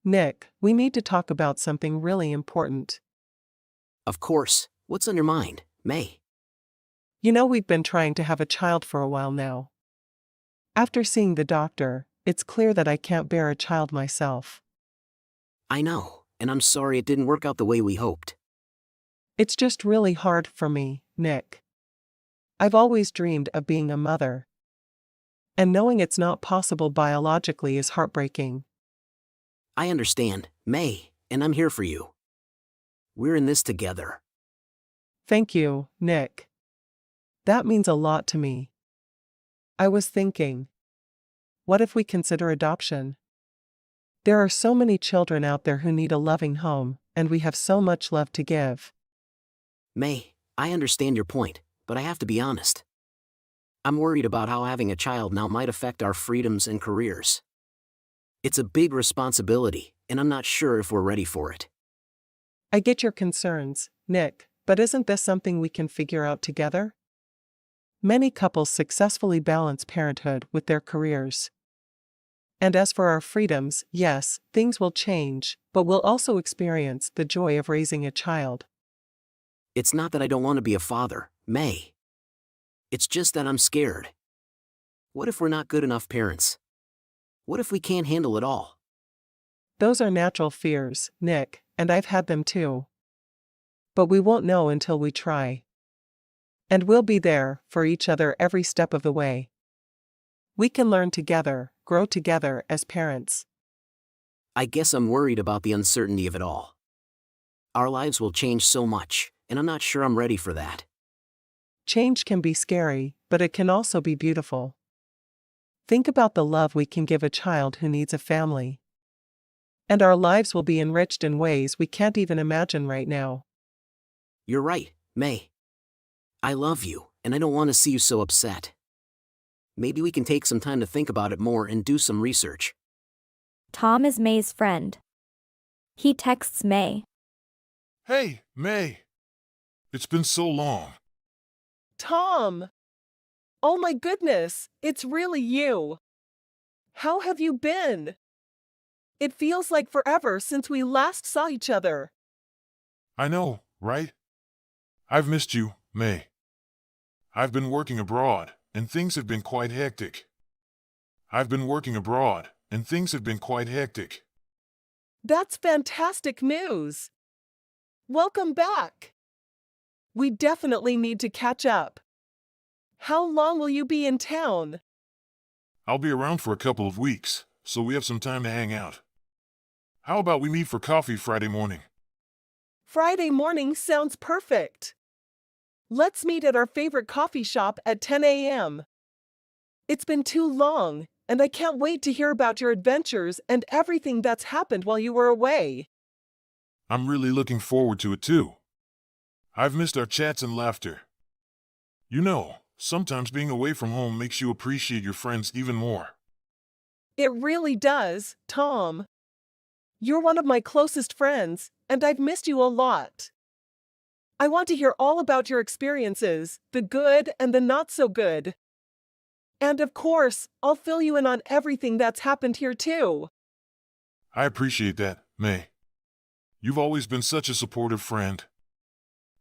Nick, we need to talk about something really important. Of course. What's on your mind, May? You know, we've been trying to have a child for a while now. After seeing the doctor, it's clear that I can't bear a child myself. I know, and I'm sorry it didn't work out the way we hoped. It's just really hard for me, Nick. I've always dreamed of being a mother. And knowing it's not possible biologically is heartbreaking. I understand, May, and I'm here for you. We're in this together. Thank you, Nick. That means a lot to me. I was thinking, what if we consider adoption? There are so many children out there who need a loving home, and we have so much love to give. May, I understand your point, but I have to be honest. I'm worried about how having a child now might affect our freedoms and careers. It's a big responsibility, and I'm not sure if we're ready for it. I get your concerns, Nick, but isn't this something we can figure out together? Many couples successfully balance parenthood with their careers. And as for our freedoms, yes, things will change, but we'll also experience the joy of raising a child. It's not that I don't want to be a father, May. It's just that I'm scared. What if we're not good enough parents? What if we can't handle it all? Those are natural fears, Nick, and I've had them too. But we won't know until we try. And we'll be there for each other every step of the way. We can learn together, grow together as parents. I guess I'm worried about the uncertainty of it all. Our lives will change so much, and I'm not sure I'm ready for that. Change can be scary, but it can also be beautiful. Think about the love we can give a child who needs a family. And our lives will be enriched in ways we can't even imagine right now. You're right, May. I love you, and I don't want to see you so upset. Maybe we can take some time to think about it more and do some research. Tom is May's friend. He texts May. Hey, May. It's been so long. Tom! Oh my goodness, it's really you. How have you been? It feels like forever since we last saw each other. I know, right? I've missed you, May. I've been working abroad, and things have been quite hectic. That's fantastic news. Welcome back. We definitely need to catch up. How long will you be in town? I'll be around for a couple of weeks, so we have some time to hang out. How about we meet for coffee Friday morning? Friday morning sounds perfect. Let's meet at our favorite coffee shop at 10 a.m. It's been too long, and I can't wait to hear about your adventures and everything that's happened while you were away. I'm really looking forward to it too. I've missed our chats and laughter. You know, sometimes being away from home makes you appreciate your friends even more. It really does, Tom. You're one of my closest friends, and I've missed you a lot. I want to hear all about your experiences, the good and the not so good. And of course, I'll fill you in on everything that's happened here too. I appreciate that, May. You've always been such a supportive friend.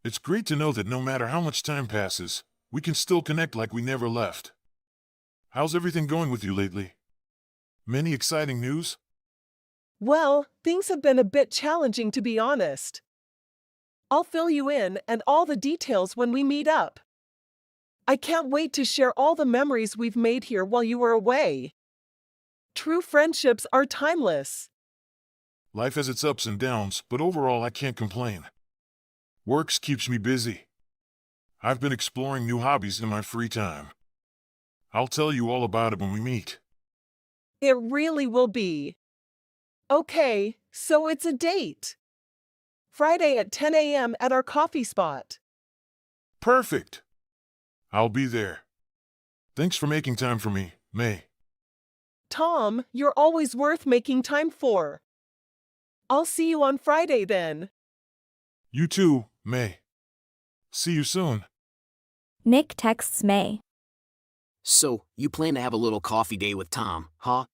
It's great to know that no matter how much time passes, we can still connect like we never left. How's everything going with you lately? Many exciting news? Well, things have been a bit challenging to be honest. I'll fill you in and all the details when we meet up. I can't wait to share all the memories we've made here while you were away. True friendships are timeless. Life has its ups and downs, but overall I can't complain. Works keeps me busy. I've been exploring new hobbies in my free time. I'll tell you all about it when we meet. It really will be. Okay, so it's a date. Friday at 10 a.m. at our coffee spot. Perfect! I'll be there. Thanks for making time for me, May. Tom, you're always worth making time for. I'll see you on Friday then. You too, May. See you soon. Nick texts May. So, you plan to have a little coffee day with Tom, huh?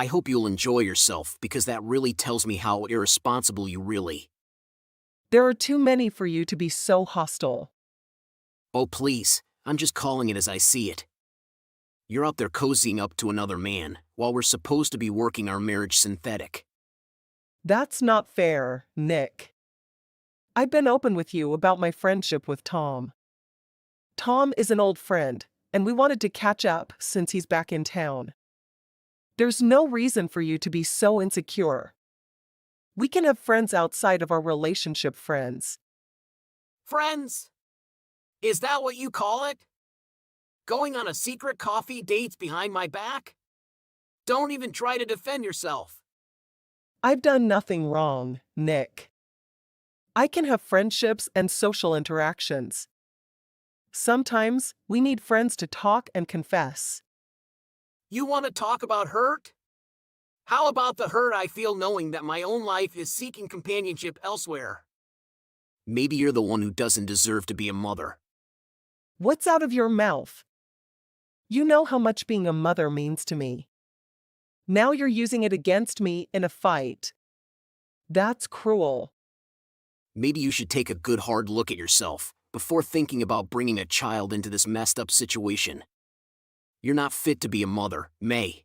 I hope you'll enjoy yourself because that really tells me how irresponsible you really. There are too many for you to be so hostile. Oh please, I'm just calling it as I see it. You're out there cozying up to another man, while we're supposed to be working our marriage synthetic. That's not fair, Nick. I've been open with you about my friendship with Tom. Tom is an old friend, and we wanted to catch up since he's back in town. There's no reason for you to be so insecure. We can have friends outside of our relationship friends. Friends? Is that what you call it? Going on a secret coffee dates behind my back? Don't even try to defend yourself. I've done nothing wrong, Nick. I can have friendships and social interactions. Sometimes we need friends to talk and confess. You want to talk about hurt? How about the hurt I feel knowing that my own life is seeking companionship elsewhere? Maybe you're the one who doesn't deserve to be a mother. What's out of your mouth? You know how much being a mother means to me. Now you're using it against me in a fight. That's cruel. Maybe you should take a good hard look at yourself before thinking about bringing a child into this messed up situation. You're not fit to be a mother, May.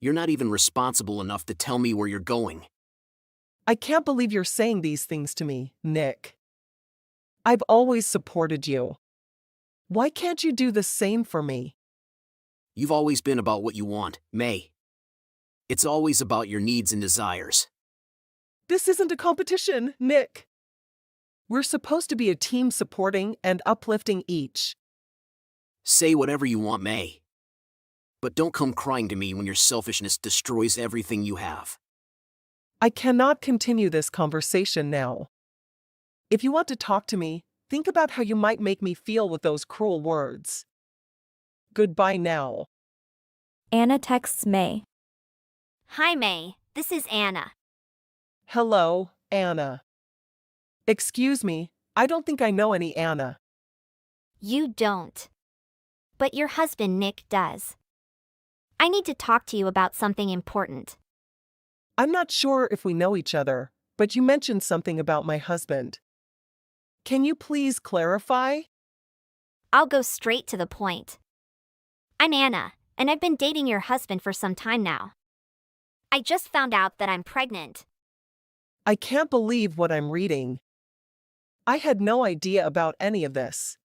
You're not even responsible enough to tell me where you're going. I can't believe you're saying these things to me, Nick. I've always supported you. Why can't you do the same for me? You've always been about what you want, May. It's always about your needs and desires. This isn't a competition, Nick. We're supposed to be a team supporting and uplifting each. Say whatever you want, May. But don't come crying to me when your selfishness destroys everything you have. I cannot continue this conversation now. If you want to talk to me, think about how you might make me feel with those cruel words. Goodbye now. Anna texts May. Hi, May. This is Anna. Hello, Anna. Excuse me, I don't think I know any Anna. You don't. But your husband, Nick, does. I need to talk to you about something important. I'm not sure if we know each other, but you mentioned something about my husband. Can you please clarify? I'll go straight to the point. I'm Anna, and I've been dating your husband for some time now. I just found out that I'm pregnant. I can't believe what I'm reading. I had no idea about any of this.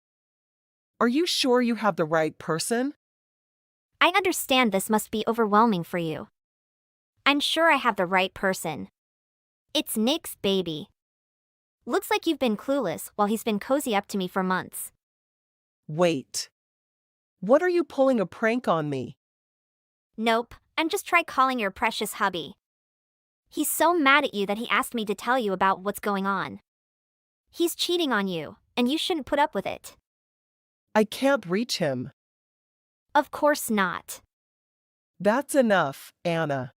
Are you sure you have the right person? I understand this must be overwhelming for you. I'm sure I have the right person. It's Nick's baby. Looks like you've been clueless while he's been cozy up to me for months. Wait. What are you pulling a prank on me? Nope, I'm just calling your precious hubby. He's so mad at you that he asked me to tell you about what's going on. He's cheating on you, and you shouldn't put up with it. I can't reach him. Of course not. That's enough, Anna.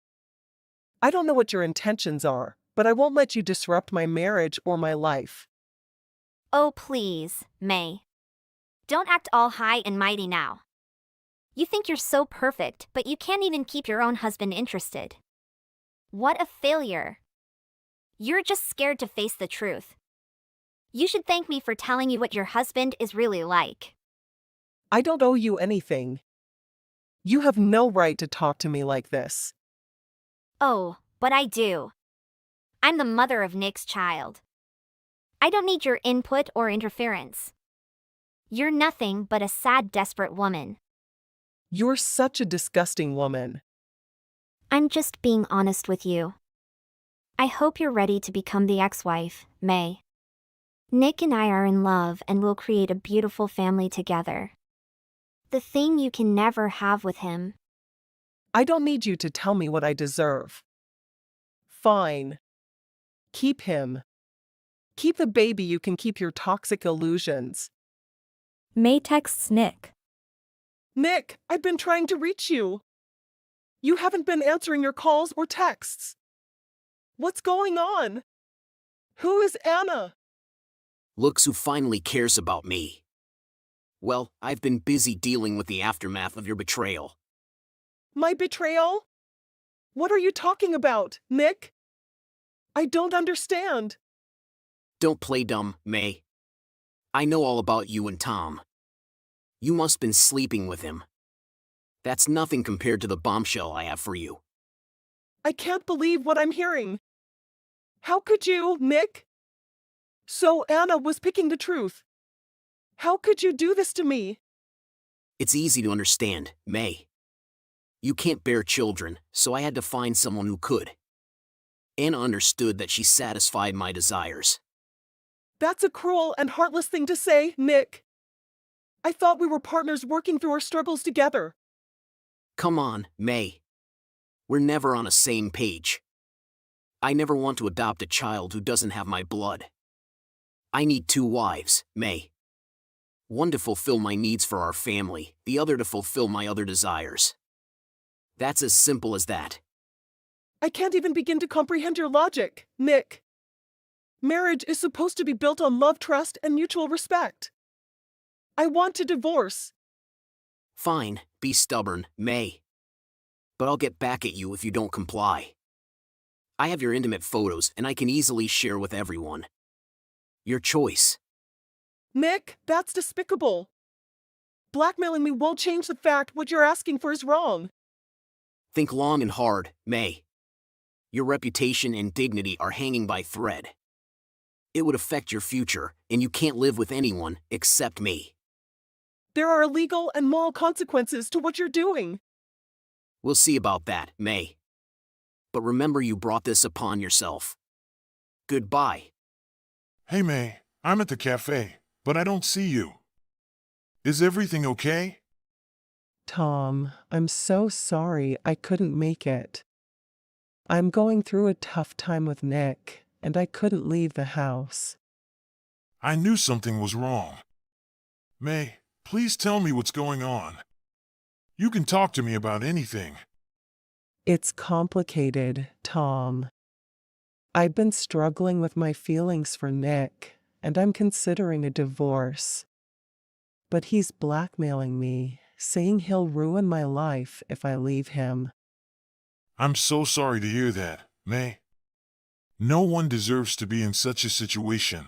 I don't know what your intentions are, but I won't let you disrupt my marriage or my life. Oh please, May. Don't act all high and mighty now. You think you're so perfect, but you can't even keep your own husband interested. What a failure. You're just scared to face the truth. You should thank me for telling you what your husband is really like. I don't owe you anything. You have no right to talk to me like this. Oh, but I do. I'm the mother of Nick's child. I don't need your input or interference. You're nothing but a sad, desperate woman. You're such a disgusting woman. I'm just being honest with you. I hope you're ready to become the ex-wife, May. Nick and I are in love and will create a beautiful family together. The thing you can never have with him. I don't need you to tell me what I deserve. Fine. Keep him. Keep the baby, you can keep your toxic illusions. May texts Nick. Nick, I've been trying to reach you. You haven't been answering your calls or texts. What's going on? Who is Anna? Looks who finally cares about me. Well, I've been busy dealing with the aftermath of your betrayal. My betrayal? What are you talking about, Nick? I don't understand. Don't play dumb, May. I know all about you and Tom. You must been sleeping with him. That's nothing compared to the bombshell I have for you. I can't believe what I'm hearing. How could you, Nick? So Anna was picking the truth. How could you do this to me? It's easy to understand, May. You can't bear children, so I had to find someone who could. Anna understood that she satisfied my desires. That's a cruel and heartless thing to say, Nick. I thought we were partners working through our struggles together. Come on, May. We're never on a same page. I never want to adopt a child who doesn't have my blood. I need 2 wives, May. One to fulfill my needs for our family, the other to fulfill my other desires. That's as simple as that. I can't even begin to comprehend your logic, Nick. Marriage is supposed to be built on love, trust, and mutual respect. I want to divorce. Fine, be stubborn, May. But I'll get back at you if you don't comply. I have your intimate photos and I can easily share with everyone. Your choice. Nick, that's despicable. Blackmailing me won't change the fact what you're asking for is wrong. Think long and hard, May. Your reputation and dignity are hanging by thread. It would affect your future, and you can't live with anyone except me. There are legal and moral consequences to what you're doing. We'll see about that, May. But remember you brought this upon yourself. Goodbye. Hey, May, I'm at the cafe, but I don't see you. Is everything okay? Tom, I'm so sorry I couldn't make it. I'm going through a tough time with Nick, and I couldn't leave the house. I knew something was wrong. May, please tell me what's going on. You can talk to me about anything. It's complicated, Tom. I've been struggling with my feelings for Nick, and I'm considering a divorce. But he's blackmailing me, saying he'll ruin my life if I leave him. I'm so sorry to hear that, May. No one deserves to be in such a situation.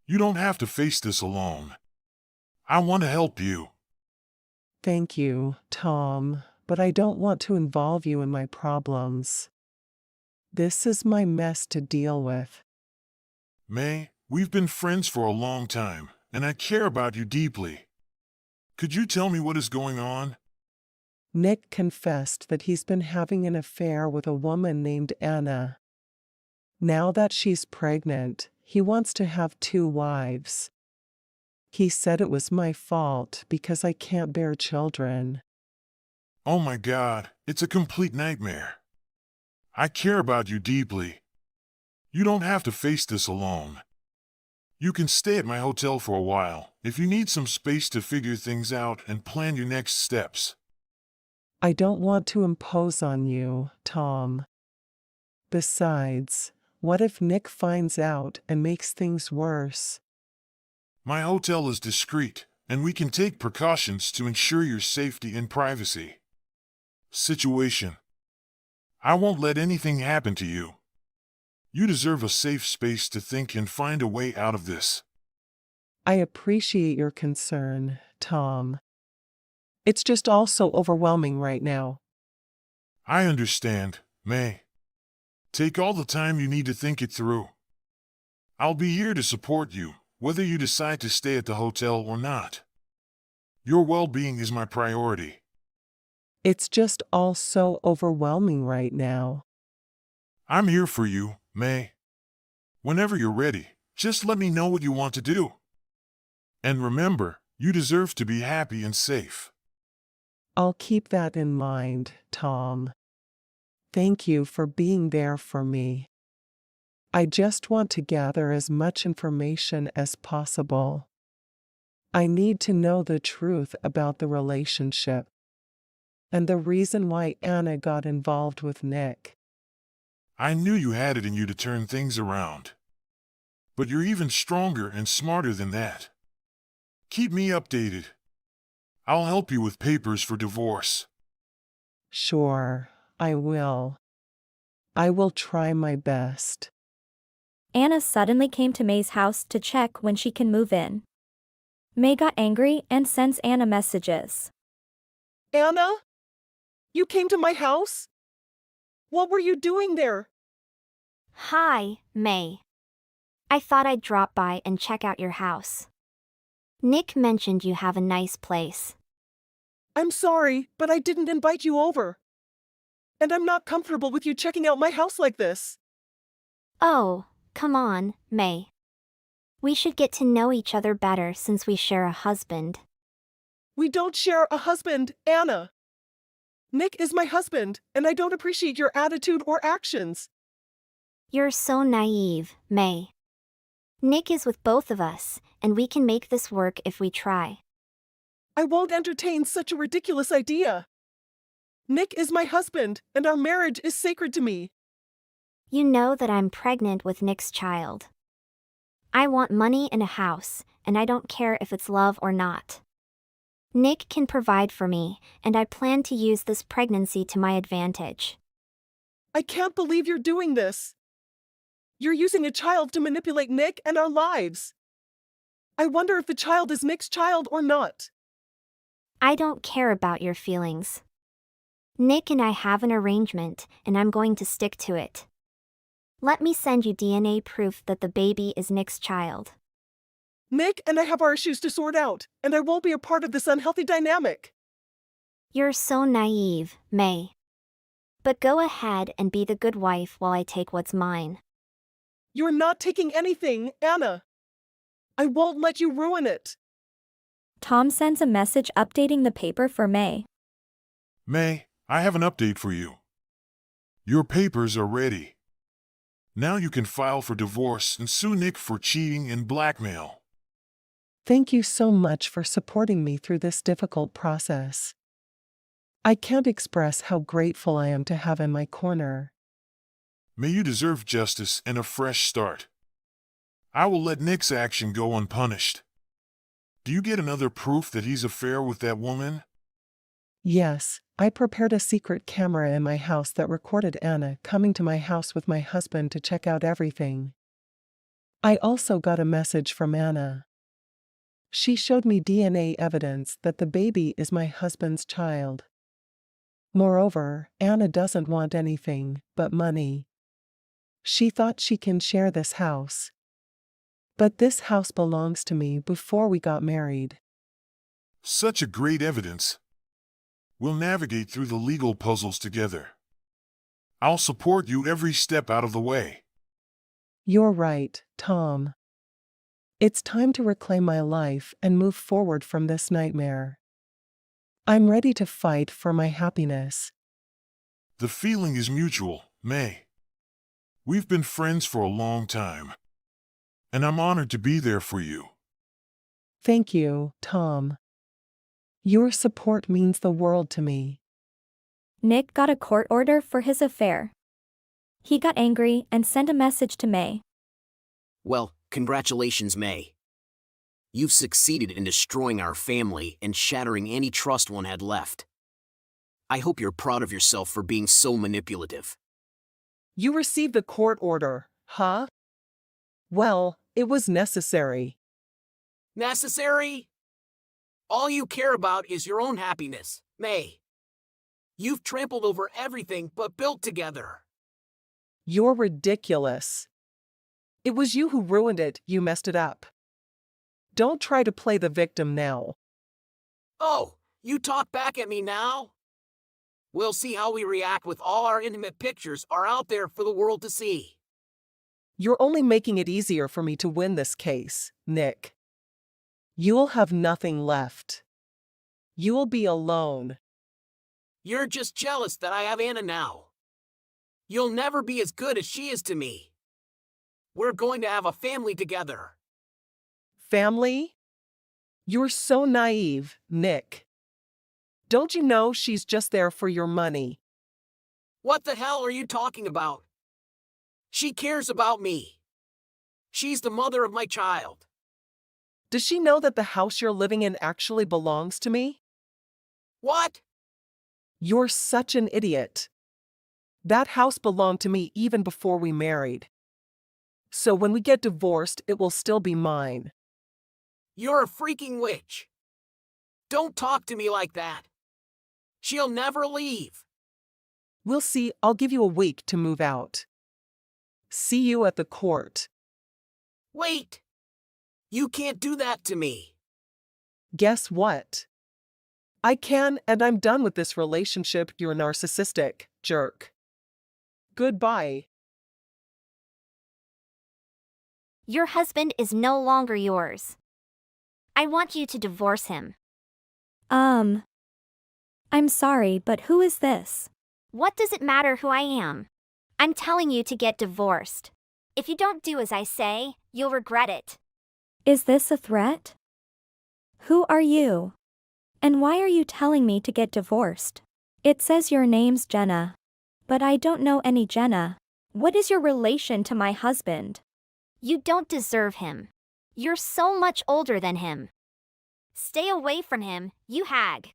You don't have to face this alone. I want to help you. Thank you, Tom, but I don't want to involve you in my problems. This is my mess to deal with. May, we've been friends for a long time, and I care about you deeply. Could you tell me what is going on? Nick confessed that he's been having an affair with a woman named Anna. Now that she's pregnant, he wants to have 2 wives. He said it was my fault because I can't bear children. Oh my God, it's a complete nightmare. I care about you deeply. You don't have to face this alone. You can stay at my hotel for a while if you need some space to figure things out and plan your next steps. I don't want to impose on you, Tom. Besides, what if Nick finds out and makes things worse? My hotel is discreet, and we can take precautions to ensure your safety and privacy. Situation. I won't let anything happen to you. You deserve a safe space to think and find a way out of this. I appreciate your concern, Tom. It's just all so overwhelming right now. I understand, May. Take all the time you need to think it through. I'll be here to support you, whether you decide to stay at the hotel or not. Your well-being is my priority. It's just all so overwhelming right now. I'm here for you, May. Whenever you're ready, just let me know what you want to do. And remember, you deserve to be happy and safe. I'll keep that in mind, Tom. Thank you for being there for me. I just want to gather as much information as possible. I need to know the truth about the relationship and the reason why Anna got involved with Nick. I knew you had it in you to turn things around. But you're even stronger and smarter than that. Keep me updated. I'll help you with papers for divorce. Sure, I will. I will try my best. Anna suddenly came to May's house to check when she can move in. May got angry and sends Anna messages. Anna? You came to my house? What were you doing there? Hi, May. I thought I'd drop by and check out your house. Nick mentioned you have a nice place. I'm sorry, but I didn't invite you over. And I'm not comfortable with you checking out my house like this. Oh, come on, May. We should get to know each other better since we share a husband. We don't share a husband, Anna. Nick is my husband, and I don't appreciate your attitude or actions. You're so naive, May. Nick is with both of us, and we can make this work if we try. I won't entertain such a ridiculous idea. Nick is my husband, and our marriage is sacred to me. You know that I'm pregnant with Nick's child. I want money and a house, and I don't care if it's love or not. Nick can provide for me, and I plan to use this pregnancy to my advantage. I can't believe you're doing this. You're using a child to manipulate Nick and our lives. I wonder if the child is Nick's child or not. I don't care about your feelings. Nick and I have an arrangement, and I'm going to stick to it. Let me send you DNA proof that the baby is Nick's child. Nick and I have our issues to sort out, and I won't be a part of this unhealthy dynamic. You're so naive, May. But go ahead and be the good wife while I take what's mine. You're not taking anything, Anna. I won't let you ruin it. Tom sends a message updating the paper for May. May, I have an update for you. Your papers are ready. Now you can file for divorce and sue Nick for cheating and blackmail. Thank you so much for supporting me through this difficult process. I can't express how grateful I am to have in my corner. May you deserve justice and a fresh start. I will let Nick's action go unpunished. Do you get another proof that he's affair with that woman? Yes, I prepared a secret camera in my house that recorded Anna coming to my house with my husband to check out everything. I also got a message from Anna. She showed me DNA evidence that the baby is my husband's child. Moreover, Anna doesn't want anything but money. She thought she can share this house. But this house belongs to me before we got married. Such a great evidence. We'll navigate through the legal puzzles together. I'll support you every step out of the way. You're right, Tom. It's time to reclaim my life and move forward from this nightmare. I'm ready to fight for my happiness. The feeling is mutual, May. We've been friends for a long time. And I'm honored to be there for you. Thank you, Tom. Your support means the world to me. Nick got a court order for his affair. He got angry and sent a message to May. Well, congratulations, May. You've succeeded in destroying our family and shattering any trust one had left. I hope you're proud of yourself for being so manipulative. You received a court order, huh? Well, it was necessary. Necessary? All you care about is your own happiness, May. You've trampled over everything but built together. You're ridiculous. It was you who ruined it, you messed it up. Don't try to play the victim now. Oh, you talk back at me now? We'll see how we react with all our intimate pictures are out there for the world to see. You're only making it easier for me to win this case, Nick. You'll have nothing left. You'll be alone. You're just jealous that I have Anna now. You'll never be as good as she is to me. We're going to have a family together. Family? You're so naive, Nick. Don't you know she's just there for your money? What the hell are you talking about? She cares about me. She's the mother of my child. Does she know that the house you're living in actually belongs to me? What? You're such an idiot. That house belonged to me even before we married. So when we get divorced, it will still be mine. You're a freaking witch. Don't talk to me like that. She'll never leave. We'll see, I'll give you a week to move out. See you at the court. Wait! You can't do that to me. Guess what? I can, and I'm done with this relationship, you're a narcissistic jerk. Goodbye. Your husband is no longer yours. I want you to divorce him. I'm sorry, but who is this? What does it matter who I am? I'm telling you to get divorced. If you don't do as I say, you'll regret it. Is this a threat? Who are you? And why are you telling me to get divorced? It says your name's Jenna. But I don't know any Jenna. What is your relation to my husband? You don't deserve him. You're so much older than him. Stay away from him, you hag.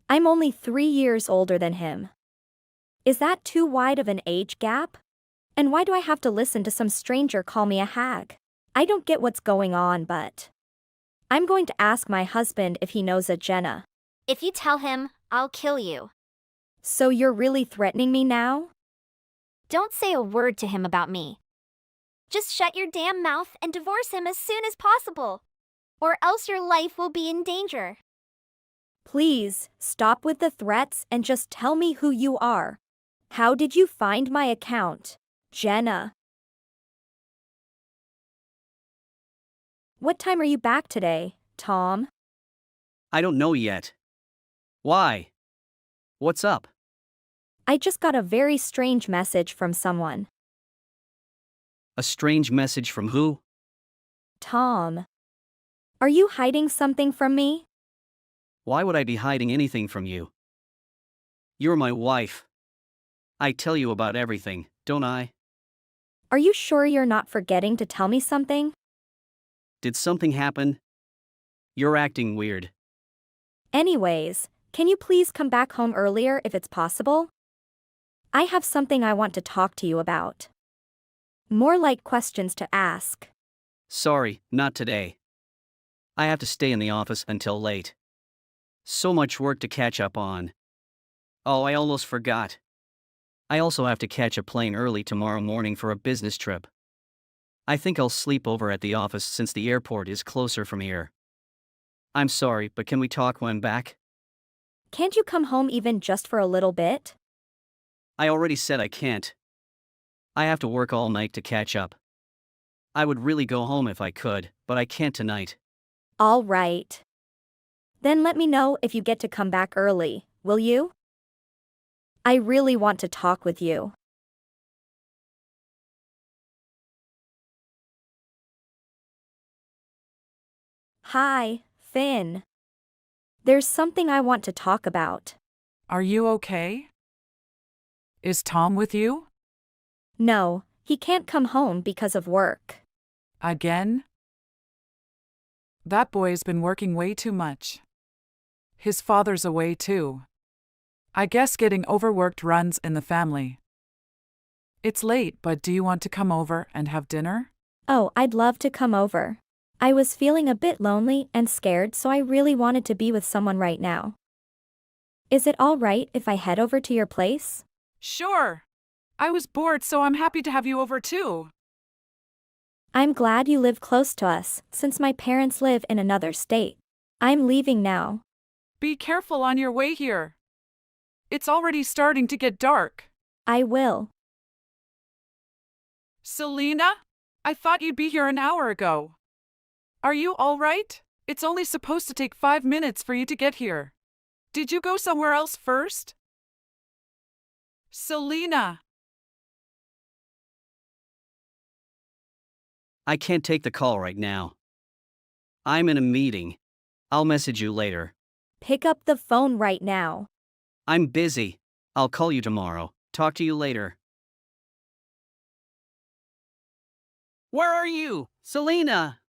I'm only 3 years older than him. Is that too wide of an age gap? And why do I have to listen to some stranger call me a hag? I don't get what's going on, but I'm going to ask my husband if he knows a Jenna. If you tell him, I'll kill you. So you're really threatening me now? Don't say a word to him about me. Just shut your damn mouth and divorce him as soon as possible. Or else your life will be in danger. Please, stop with the threats and just tell me who you are. How did you find my account, Jenna? What time are you back today, Tom? I don't know yet. Why? What's up? I just got a very strange message from someone. A strange message from who? Tom. Are you hiding something from me? Why would I be hiding anything from you? You're my wife. I tell you about everything, don't I? Are you sure you're not forgetting to tell me something? Did something happen? You're acting weird. Anyways, can you please come back home earlier if it's possible? I have something I want to talk to you about. More like questions to ask. Sorry, not today. I have to stay in the office until late. So much work to catch up on. Oh, I almost forgot. I also have to catch a plane early tomorrow morning for a business trip. I think I'll sleep over at the office since the airport is closer from here. I'm sorry, but can we talk when back? Can't you come home even just for a little bit? I already said I can't. I have to work all night to catch up. I would really go home if I could, but I can't tonight. All right. Then let me know if you get to come back early, will you? I really want to talk with you. Hi, Finn. There's something I want to talk about. Are you okay? Is Tom with you? No, he can't come home because of work. Again? That boy's been working way too much. His father's away too. I guess getting overworked runs in the family. It's late, but do you want to come over and have dinner? Oh, I'd love to come over. I was feeling a bit lonely and scared, so I really wanted to be with someone right now. Is it all right if I head over to your place? Sure. I was bored, so I'm happy to have you over too. I'm glad you live close to us, since my parents live in another state. I'm leaving now. Be careful on your way here. It's already starting to get dark. I will. Selena? I thought you'd be here an hour ago. Are you all right? It's only supposed to take 5 minutes for you to get here. Did you go somewhere else first? Selena! I can't take the call right now. I'm in a meeting. I'll message you later. Pick up the phone right now. I'm busy. I'll call you tomorrow. Talk to you later. Where are you, Selena?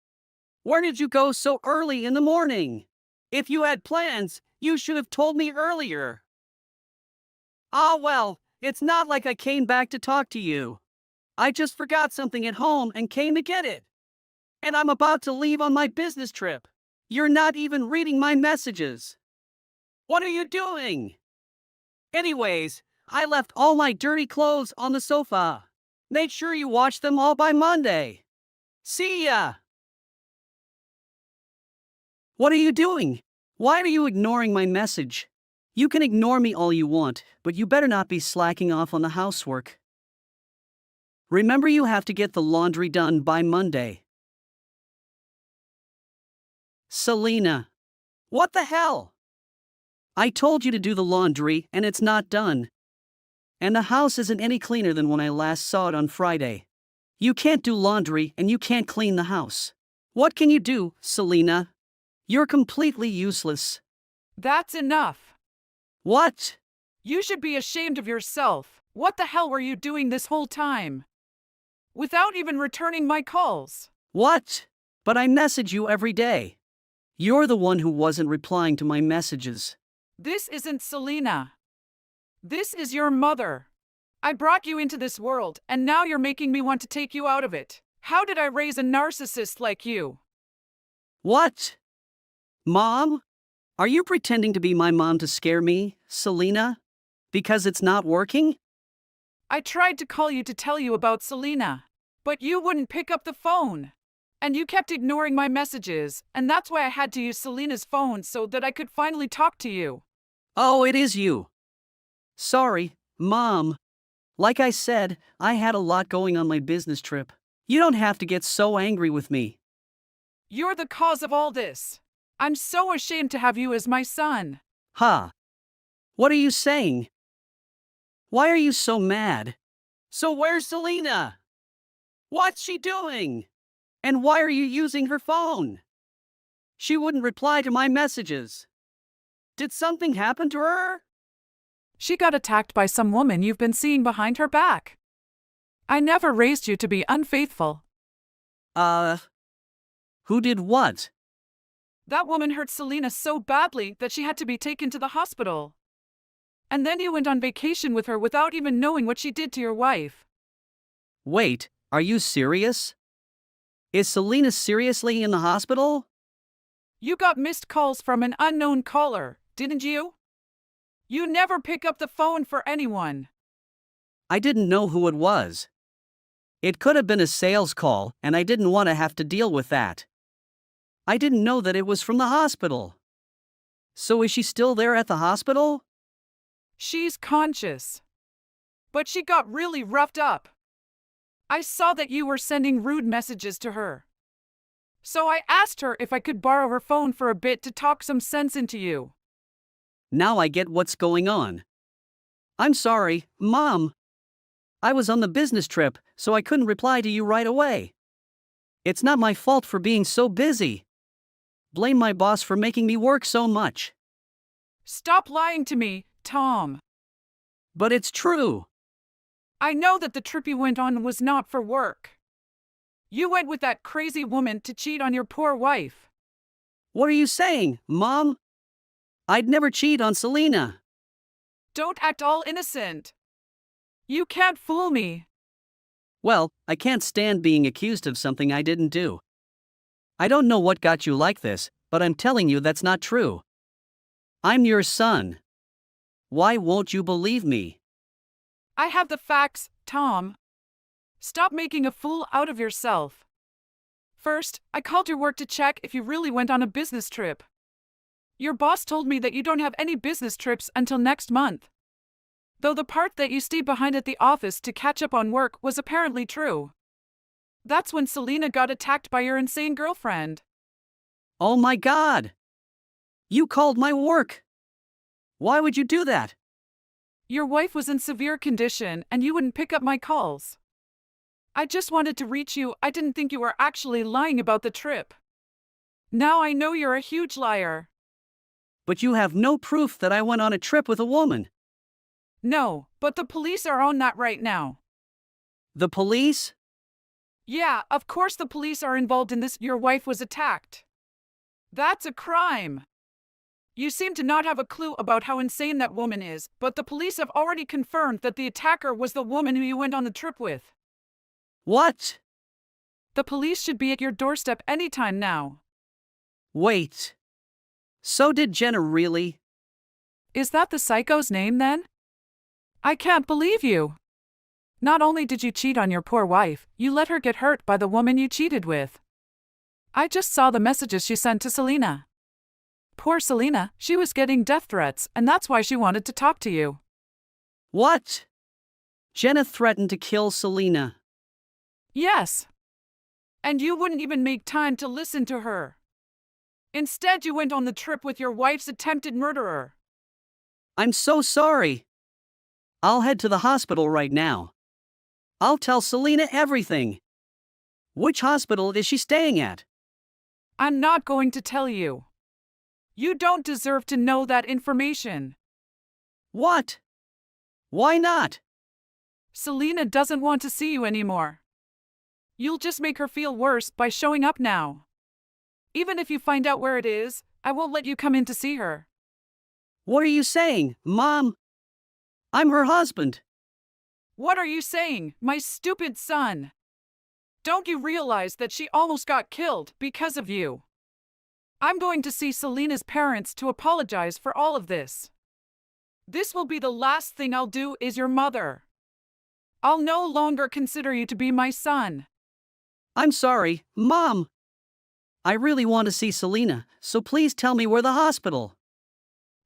Where did you go so early in the morning? If you had plans, you should have told me earlier. Ah, well, It's not like I came back to talk to you. I just forgot something at home and came to get it. And I'm about to leave on my business trip. You're not even reading my messages. What are you doing? Anyways, I left all my dirty clothes on the sofa. Make sure you wash them all by Monday. See ya! What are you doing? Why are you ignoring my message? You can ignore me all you want, but you better not be slacking off on the housework. Remember, you have to get the laundry done by Monday. Selena. What the hell? I told you to do the laundry and it's not done. And the house isn't any cleaner than when I last saw it on Friday. You can't do laundry and you can't clean the house. What can you do, Selena? You're completely useless. That's enough. What? You should be ashamed of yourself. What the hell were you doing this whole time? Without even returning my calls. What? But I message you every day. You're the one who wasn't replying to my messages. This isn't Selena. This is your mother. I brought you into this world, and now you're making me want to take you out of it. How did I raise a narcissist like you? What? Mom? Are you pretending to be my mom to scare me, Selena? Because it's not working? I tried to call you to tell you about Selena, but you wouldn't pick up the phone. And you kept ignoring my messages, and that's why I had to use Selena's phone so that I could finally talk to you. Oh, it is you. Sorry, Mom. Like I said, I had a lot going on my business trip. You don't have to get so angry with me. You're the cause of all this. I'm so ashamed to have you as my son. Huh? What are you saying? Why are you so mad? So where's Selena? What's she doing? And why are you using her phone? She wouldn't reply to my messages. Did something happen to her? She got attacked by some woman you've been seeing behind her back. I never raised you to be unfaithful. Who did what? That woman hurt Selena so badly that she had to be taken to the hospital. And then you went on vacation with her without even knowing what she did to your wife. Wait, are you serious? Is Selena seriously in the hospital? You got missed calls from an unknown caller, didn't you? You never pick up the phone for anyone. I didn't know who it was. It could have been a sales call, and I didn't want to have to deal with that. I didn't know that it was from the hospital. So is she still there at the hospital? She's conscious. But she got really roughed up. I saw that you were sending rude messages to her. So I asked her if I could borrow her phone for a bit to talk some sense into you. Now I get what's going on. I'm sorry, Mom. I was on the business trip, so I couldn't reply to you right away. It's not my fault for being so busy. Blame my boss for making me work so much. Stop lying to me, Tom. But it's true. I know that the trip you went on was not for work. You went with that crazy woman to cheat on your poor wife. What are you saying, Mom? I'd never cheat on Selena. Don't act all innocent. You can't fool me. Well, I can't stand being accused of something I didn't do. I don't know what got you like this, but I'm telling you that's not true. I'm your son. Why won't you believe me? I have the facts, Tom. Stop making a fool out of yourself. First, I called your work to check if you really went on a business trip. Your boss told me that you don't have any business trips until next month. Though the part that you stayed behind at the office to catch up on work was apparently true. That's when Selena got attacked by your insane girlfriend. Oh my God! You called my work! Why would you do that? Your wife was in severe condition and you wouldn't pick up my calls. I just wanted to reach you. I didn't think you were actually lying about the trip. Now I know you're a huge liar. But you have no proof that I went on a trip with a woman. No, but the police are on that right now. The police? Yeah, of course the police are involved in this. Your wife was attacked. That's a crime. You seem to not have a clue about how insane that woman is, but the police have already confirmed that the attacker was the woman who you went on the trip with. What? The police should be at your doorstep anytime now. Wait. So did Jenna really? Is that the psycho's name then? I can't believe you. Not only did you cheat on your poor wife, you let her get hurt by the woman you cheated with. I just saw the messages she sent to Selena. Poor Selena, she was getting death threats, and that's why she wanted to talk to you. What? Jenna threatened to kill Selena. Yes. And you wouldn't even make time to listen to her. Instead, you went on the trip with your wife's attempted murderer. I'm so sorry. I'll head to the hospital right now. I'll tell Selena everything. Which hospital is she staying at? I'm not going to tell you. You don't deserve to know that information. What? Why not? Selena doesn't want to see you anymore. You'll just make her feel worse by showing up now. Even if you find out where it is, I won't let you come in to see her. What are you saying, Mom? I'm her husband. What are you saying, my stupid son? Don't you realize that she almost got killed because of you? I'm going to see Selena's parents to apologize for all of this. This will be the last thing I'll do as your mother. I'll no longer consider you to be my son. I'm sorry, Mom. I really want to see Selena, so please tell me where the hospital.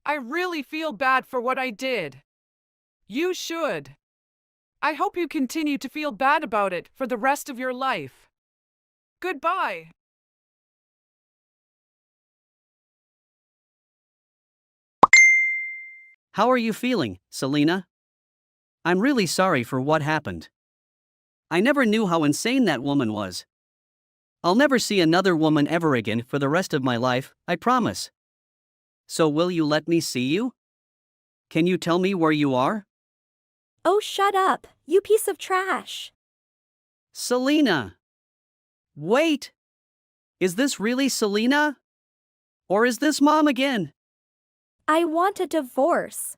I really feel bad for what I did. You should. I hope you continue to feel bad about it for the rest of your life. Goodbye. How are you feeling, Selena? I'm really sorry for what happened. I never knew how insane that woman was. I'll never see another woman ever again for the rest of my life, I promise. So will you let me see you? Can you tell me where you are? Oh, shut up, you piece of trash. Selena! Wait! Is this really Selena? Or is this Mom again? I want a divorce.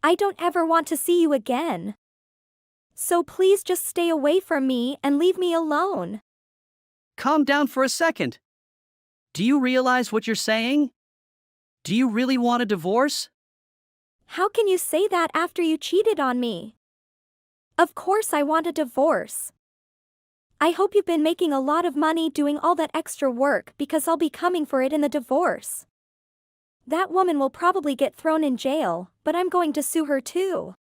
I don't ever want to see you again. So please just stay away from me and leave me alone. Calm down for a second. Do you realize what you're saying? Do you really want a divorce? How can you say that after you cheated on me? Of course I want a divorce. I hope you've been making a lot of money doing all that extra work because I'll be coming for it in the divorce. That woman will probably get thrown in jail, but I'm going to sue her too.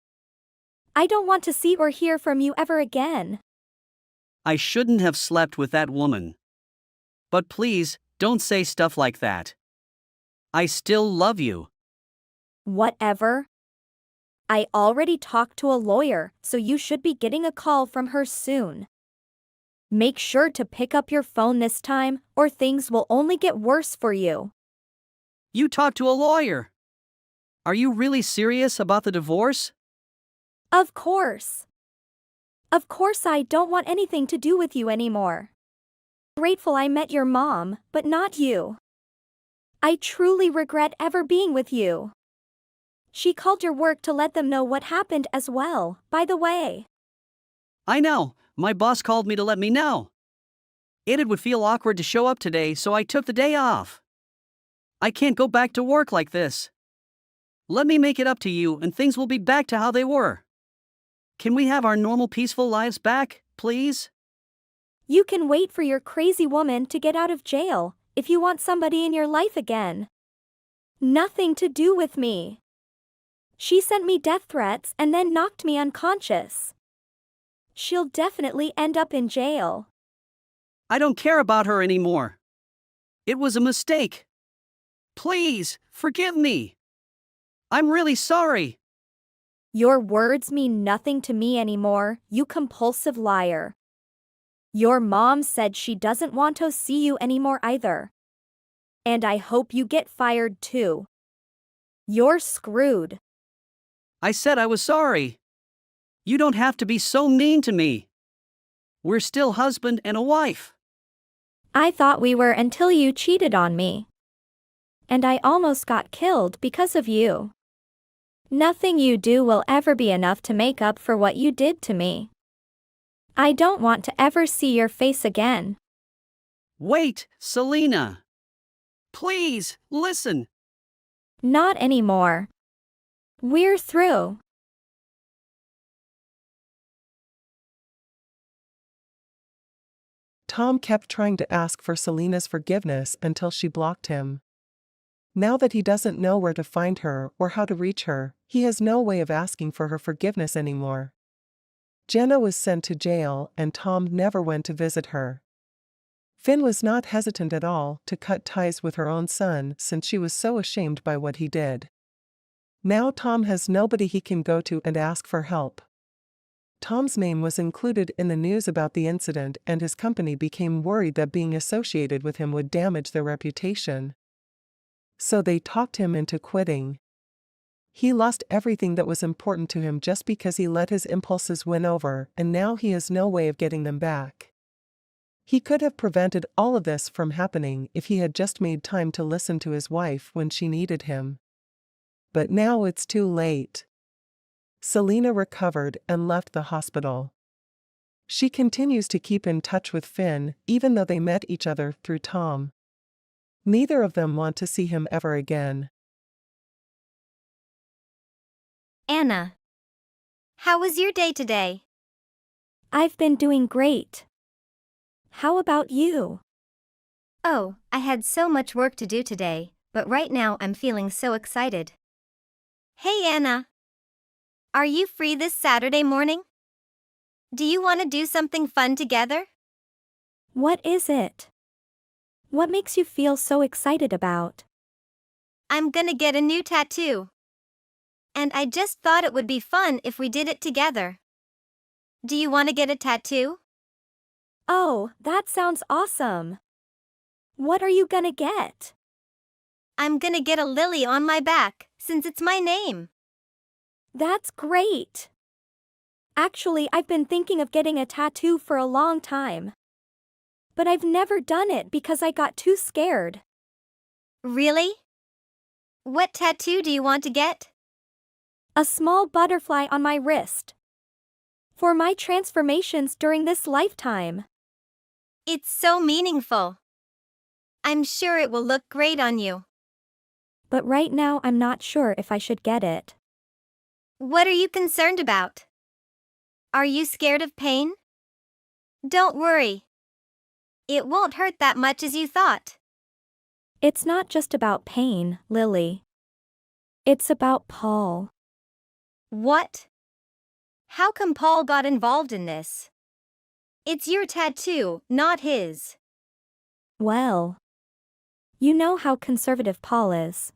I don't want to see or hear from you ever again. I shouldn't have slept with that woman. But please, don't say stuff like that. I still love you. Whatever. I already talked to a lawyer, so you should be getting a call from her soon. Make sure to pick up your phone this time, or things will only get worse for you. You talked to a lawyer. Are you really serious about the divorce? Of course. Of course I don't want anything to do with you anymore. Grateful I met your mom, but not you. I truly regret ever being with you. She called your work to let them know what happened as well, by the way. I know, my boss called me to let me know. It would feel awkward to show up today, so I took the day off. I can't go back to work like this. Let me make it up to you and things will be back to how they were. Can we have our normal peaceful lives back, please? You can wait for your crazy woman to get out of jail if you want somebody in your life again. Nothing to do with me. She sent me death threats and then knocked me unconscious. She'll definitely end up in jail. I don't care about her anymore. It was a mistake. Please, forgive me. I'm really sorry. Your words mean nothing to me anymore, you compulsive liar. Your mom said she doesn't want to see you anymore either. And I hope you get fired too. You're screwed. I said I was sorry. You don't have to be so mean to me. We're still husband and a wife. I thought we were until you cheated on me. And I almost got killed because of you. Nothing you do will ever be enough to make up for what you did to me. I don't want to ever see your face again. Wait, Selena! Please, listen! Not anymore. We're through. Tom kept trying to ask for Selena's forgiveness until she blocked him. Now that he doesn't know where to find her or how to reach her, he has no way of asking for her forgiveness anymore. Jenna was sent to jail and Tom never went to visit her. Finn was not hesitant at all to cut ties with her own son since she was so ashamed by what he did. Now Tom has nobody he can go to and ask for help. Tom's name was included in the news about the incident and his company became worried that being associated with him would damage their reputation. So they talked him into quitting. He lost everything that was important to him just because he let his impulses win over, and now he has no way of getting them back. He could have prevented all of this from happening if he had just made time to listen to his wife when she needed him. But now it's too late. Selena recovered and left the hospital. She continues to keep in touch with Finn, even though they met each other through Tom. Neither of them want to see him ever again. Anna. How was your day today? I've been doing great. How about you? Oh, I had so much work to do today, but right now I'm feeling so excited. Hey Anna. Are you free this Saturday morning? Do you want to do something fun together? What is it? What makes you feel so excited about? I'm gonna get a new tattoo. And I just thought it would be fun if we did it together. Do you want to get a tattoo? Oh, that sounds awesome. What are you gonna get? I'm gonna get a lily on my back, since it's my name. That's great. Actually, I've been thinking of getting a tattoo for a long time. But I've never done it because I got too scared. Really? What tattoo do you want to get? A small butterfly on my wrist. For my transformations during this lifetime. It's so meaningful. I'm sure it will look great on you. But right now I'm not sure if I should get it. What are you concerned about? Are you scared of pain? Don't worry. It won't hurt that much as you thought. It's not just about pain, Lily. It's about Paul. What? How come Paul got involved in this? It's your tattoo, not his. Well, you know how conservative Paul is.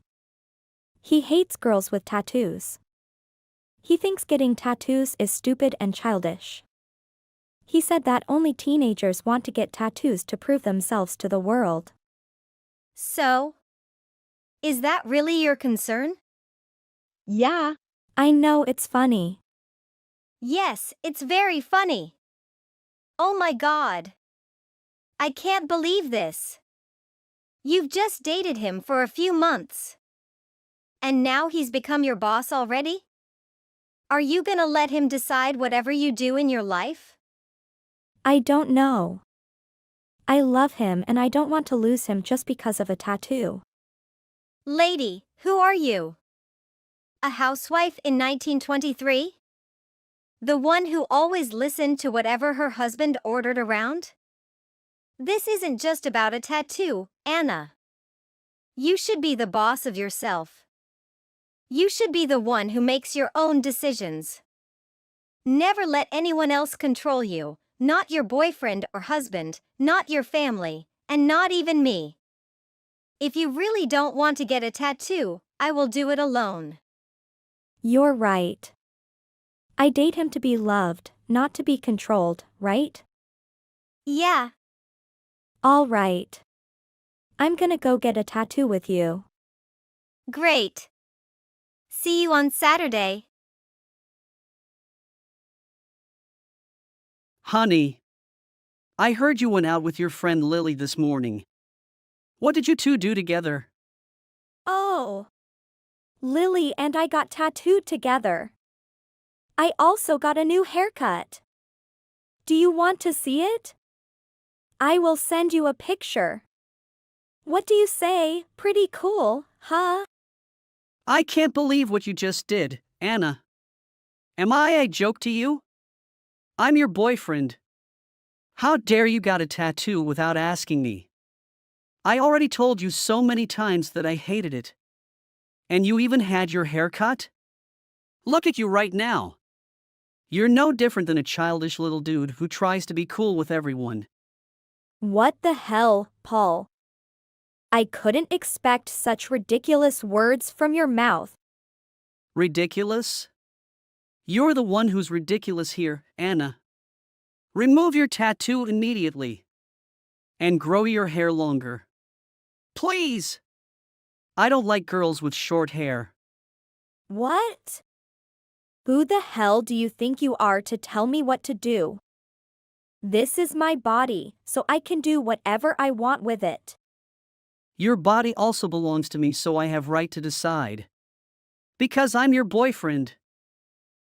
He hates girls with tattoos. He thinks getting tattoos is stupid and childish. He said that only teenagers want to get tattoos to prove themselves to the world. So? Is that really your concern? Yeah. I know it's funny. Yes, it's very funny. Oh my God. I can't believe this. You've just dated him for a few months. And now he's become your boss already? Are you gonna let him decide whatever you do in your life? I don't know. I love him and I don't want to lose him just because of a tattoo. Lady, who are you? A housewife in 1923? The one who always listened to whatever her husband ordered around? This isn't just about a tattoo, Anna. You should be the boss of yourself. You should be the one who makes your own decisions. Never let anyone else control you, not your boyfriend or husband, not your family, and not even me. If you really don't want to get a tattoo, I will do it alone. You're right. I date him to be loved, not to be controlled, right? Yeah. All right. I'm gonna go get a tattoo with you. Great. See you on Saturday. Honey, I heard you went out with your friend Lily this morning. What did you two do together? Wow! Lily and I got tattooed together. I also got a new haircut. Do you want to see it? I will send you a picture. What do you say? Pretty cool, huh? I can't believe what you just did, Anna. Am I a joke to you? I'm your boyfriend. How dare you got a tattoo without asking me? I already told you so many times that I hated it. And you even had your hair cut? Look at you right now. You're no different than a childish little dude who tries to be cool with everyone. What the hell, Paul? I couldn't expect such ridiculous words from your mouth. Ridiculous? You're the one who's ridiculous here, Anna. Remove your tattoo immediately. And grow your hair longer. Please! I don't like girls with short hair. What? Who the hell do you think you are to tell me what to do? This is my body, so I can do whatever I want with it. Your body also belongs to me, so I have right to decide. Because I'm your boyfriend.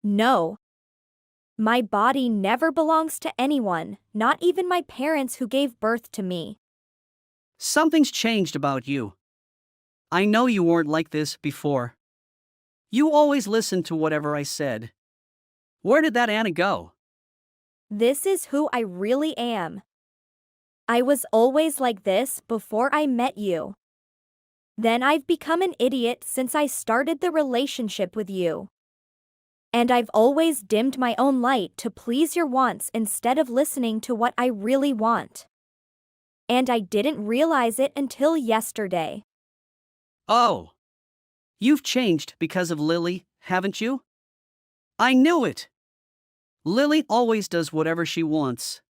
No. My body never belongs to anyone, not even my parents who gave birth to me. Something's changed about you. I know you weren't like this before. You always listened to whatever I said. Where did that Anna go? This is who I really am. I was always like this before I met you. Then I've become an idiot since I started the relationship with you. And I've always dimmed my own light to please your wants instead of listening to what I really want. And I didn't realize it until yesterday. Oh. You've changed because of Lily, haven't you? I knew it. Lily always does whatever she wants.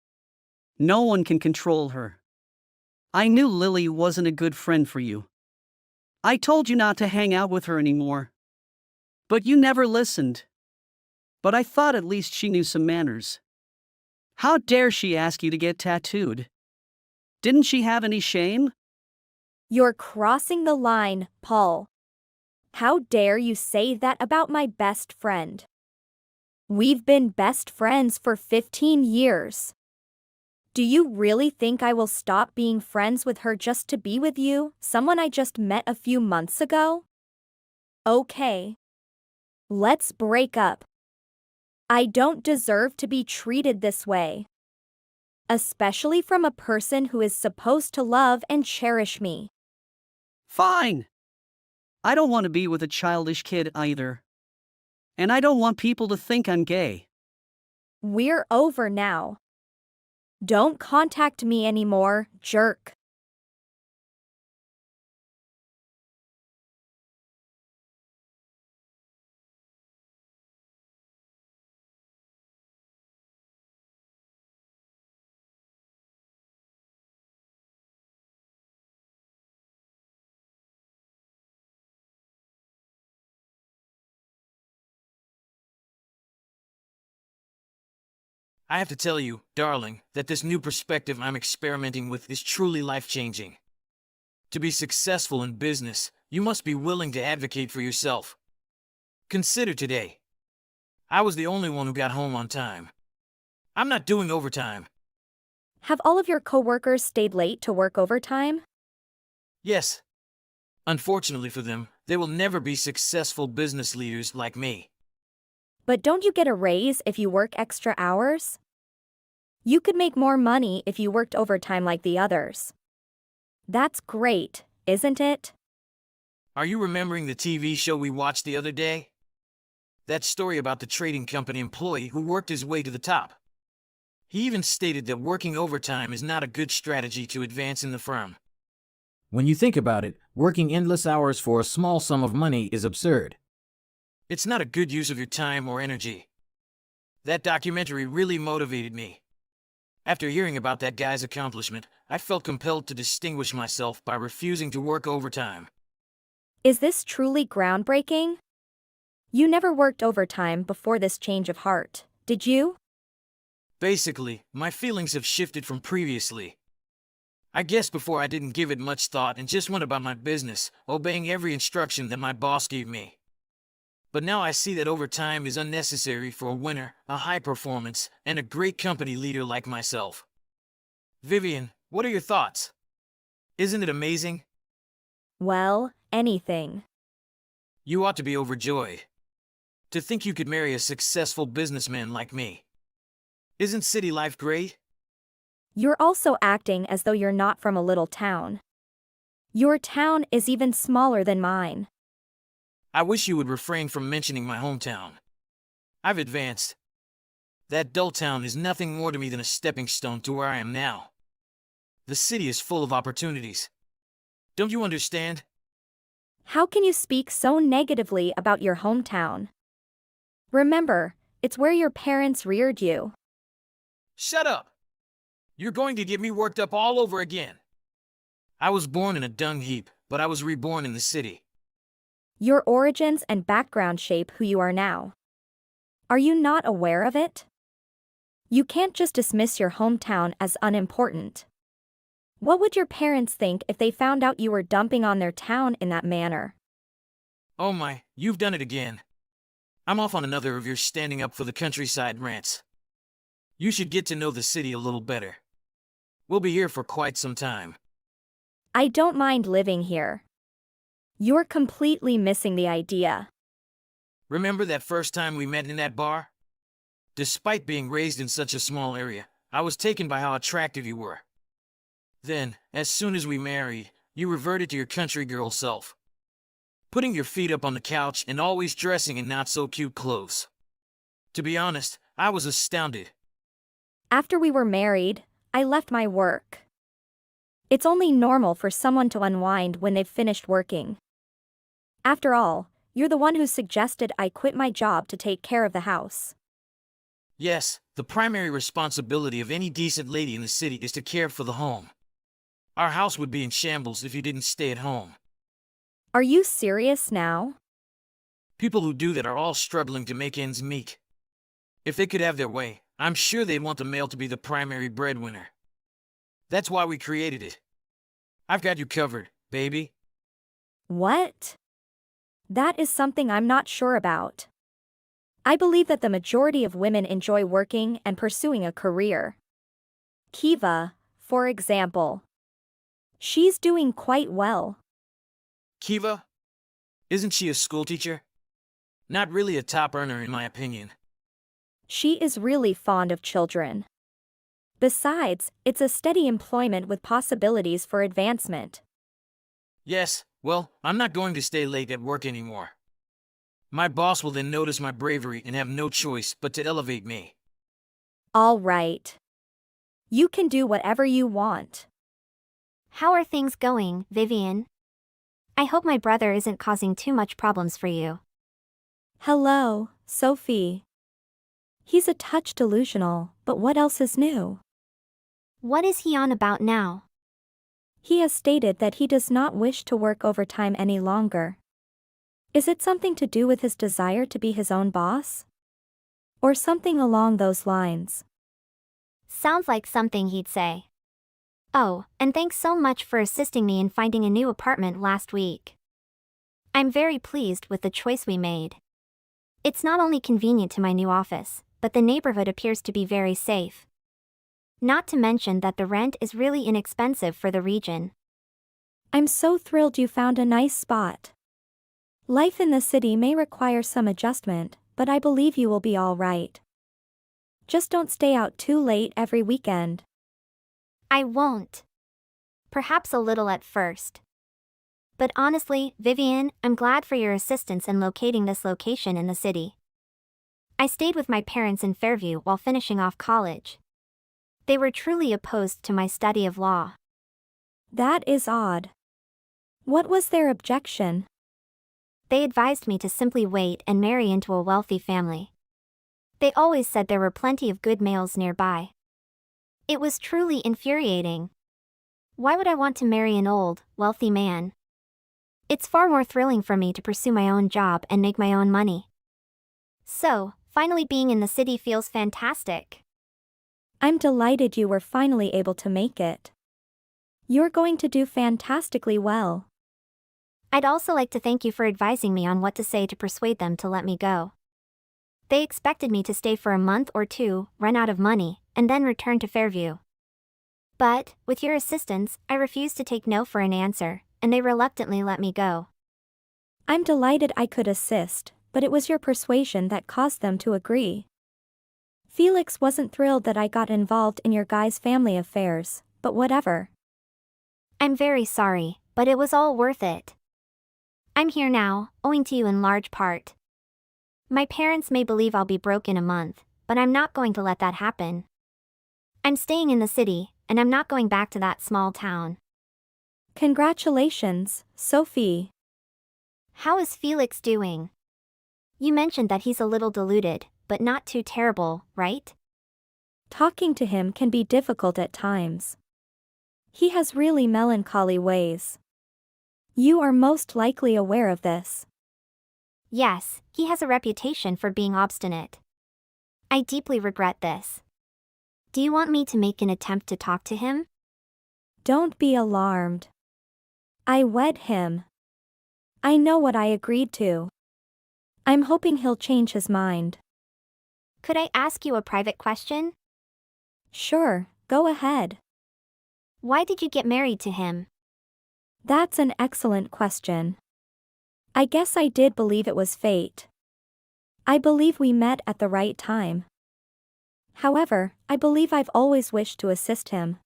No one can control her. I knew Lily wasn't a good friend for you. I told you not to hang out with her anymore. But you never listened. But I thought at least she knew some manners. How dare she ask you to get tattooed? Didn't she have any shame? You're crossing the line, Paul. How dare you say that about my best friend? We've been best friends for 15 years. Do you really think I will stop being friends with her just to be with you, someone I just met a few months ago? Okay. Let's break up. I don't deserve to be treated this way. Especially from a person who is supposed to love and cherish me. Fine. I don't want to be with a childish kid either. And I don't want people to think I'm gay. We're over now. Don't contact me anymore, jerk. I have to tell you, darling, that this new perspective I'm experimenting with is truly life-changing. To be successful in business, you must be willing to advocate for yourself. Consider today. I was the only one who got home on time. I'm not doing overtime. Have all of your coworkers stayed late to work overtime? Yes. Unfortunately for them, they will never be successful business leaders like me. But don't you get a raise if you work extra hours? You could make more money if you worked overtime like the others. That's great, isn't it? Are you remembering the TV show we watched the other day? That story about the trading company employee who worked his way to the top. He even stated that working overtime is not a good strategy to advance in the firm. When you think about it, working endless hours for a small sum of money is absurd. It's not a good use of your time or energy. That documentary really motivated me. After hearing about that guy's accomplishment, I felt compelled to distinguish myself by refusing to work overtime. Is this truly groundbreaking? You never worked overtime before this change of heart, did you? Basically, my feelings have shifted from previously. I guess before I didn't give it much thought and just went about my business, obeying every instruction that my boss gave me. But now I see that overtime is unnecessary for a winner, a high performance, and a great company leader like myself. Vivian, what are your thoughts? Isn't it amazing? Well, anything. You ought to be overjoyed. To think you could marry a successful businessman like me. Isn't city life great? You're also acting as though you're not from a little town. Your town is even smaller than mine. I wish you would refrain from mentioning my hometown. I've advanced. That dull town is nothing more to me than a stepping stone to where I am now. The city is full of opportunities. Don't you understand? How can you speak so negatively about your hometown? Remember, it's where your parents reared you. Shut up! You're going to get me worked up all over again. I was born in a dung heap, but I was reborn in the city. Your origins and background shape who you are now. Are you not aware of it? You can't just dismiss your hometown as unimportant. What would your parents think if they found out you were dumping on their town in that manner? Oh my, you've done it again. I'm off on another of your standing up for the countryside rants. You should get to know the city a little better. We'll be here for quite some time. I don't mind living here. You're completely missing the idea. Remember that first time we met in that bar? Despite being raised in such a small area, I was taken by how attractive you were. Then, as soon as we married, you reverted to your country girl self. Putting your feet up on the couch and always dressing in not-so-cute clothes. To be honest, I was astounded. After we were married, I left my work. It's only normal for someone to unwind when they've finished working. After all, you're the one who suggested I quit my job to take care of the house. Yes, the primary responsibility of any decent lady in the city is to care for the home. Our house would be in shambles if you didn't stay at home. Are you serious now? People who do that are all struggling to make ends meet. If they could have their way, I'm sure they'd want the male to be the primary breadwinner. That's why we created it. I've got you covered, baby. What? That is something I'm not sure about. I believe that the majority of women enjoy working and pursuing a career. Kiva, for example. She's doing quite well. Kiva? Isn't she a schoolteacher? Not really a top earner in my opinion. She is really fond of children. Besides, it's a steady employment with possibilities for advancement. Yes, well, I'm not going to stay late at work anymore. My boss will then notice my bravery and have no choice but to elevate me. All right. You can do whatever you want. How are things going, Vivian? I hope my brother isn't causing too much problems for you. Hello, Sophie. He's a touch delusional, but what else is new? What is he on about now? He has stated that he does not wish to work overtime any longer. Is it something to do with his desire to be his own boss? Or something along those lines? Sounds like something he'd say. Oh, and thanks so much for assisting me in finding a new apartment last week. I'm very pleased with the choice we made. It's not only convenient to my new office, but the neighborhood appears to be very safe. Not to mention that the rent is really inexpensive for the region. I'm so thrilled you found a nice spot. Life in the city may require some adjustment, but I believe you will be all right. Just don't stay out too late every weekend. I won't. Perhaps a little at first. But honestly, Vivian, I'm glad for your assistance in locating this location in the city. I stayed with my parents in Fairview while finishing off college. They were truly opposed to my study of law. That is odd. What was their objection? They advised me to simply wait and marry into a wealthy family. They always said there were plenty of good males nearby. It was truly infuriating. Why would I want to marry an old, wealthy man? It's far more thrilling for me to pursue my own job and make my own money. So, finally being in the city feels fantastic. I'm delighted you were finally able to make it. You're going to do fantastically well. I'd also like to thank you for advising me on what to say to persuade them to let me go. They expected me to stay for a month or two, run out of money, and then return to Fairview. But, with your assistance, I refused to take no for an answer, and they reluctantly let me go. I'm delighted I could assist, but it was your persuasion that caused them to agree. Felix wasn't thrilled that I got involved in your guys' family affairs, but whatever. I'm very sorry, but it was all worth it. I'm here now, owing to you in large part. My parents may believe I'll be broke in a month, but I'm not going to let that happen. I'm staying in the city, and I'm not going back to that small town. Congratulations, Sophie. How is Felix doing? You mentioned that he's a little deluded, but not too terrible, right? Talking to him can be difficult at times. He has really melancholy ways. You are most likely aware of this. Yes, he has a reputation for being obstinate. I deeply regret this. Do you want me to make an attempt to talk to him? Don't be alarmed. I wed him. I know what I agreed to. I'm hoping he'll change his mind. Could I ask you a private question? Sure, go ahead. Why did you get married to him? That's an excellent question. I guess I did believe it was fate. I believe we met at the right time. However, I believe I've always wished to assist him.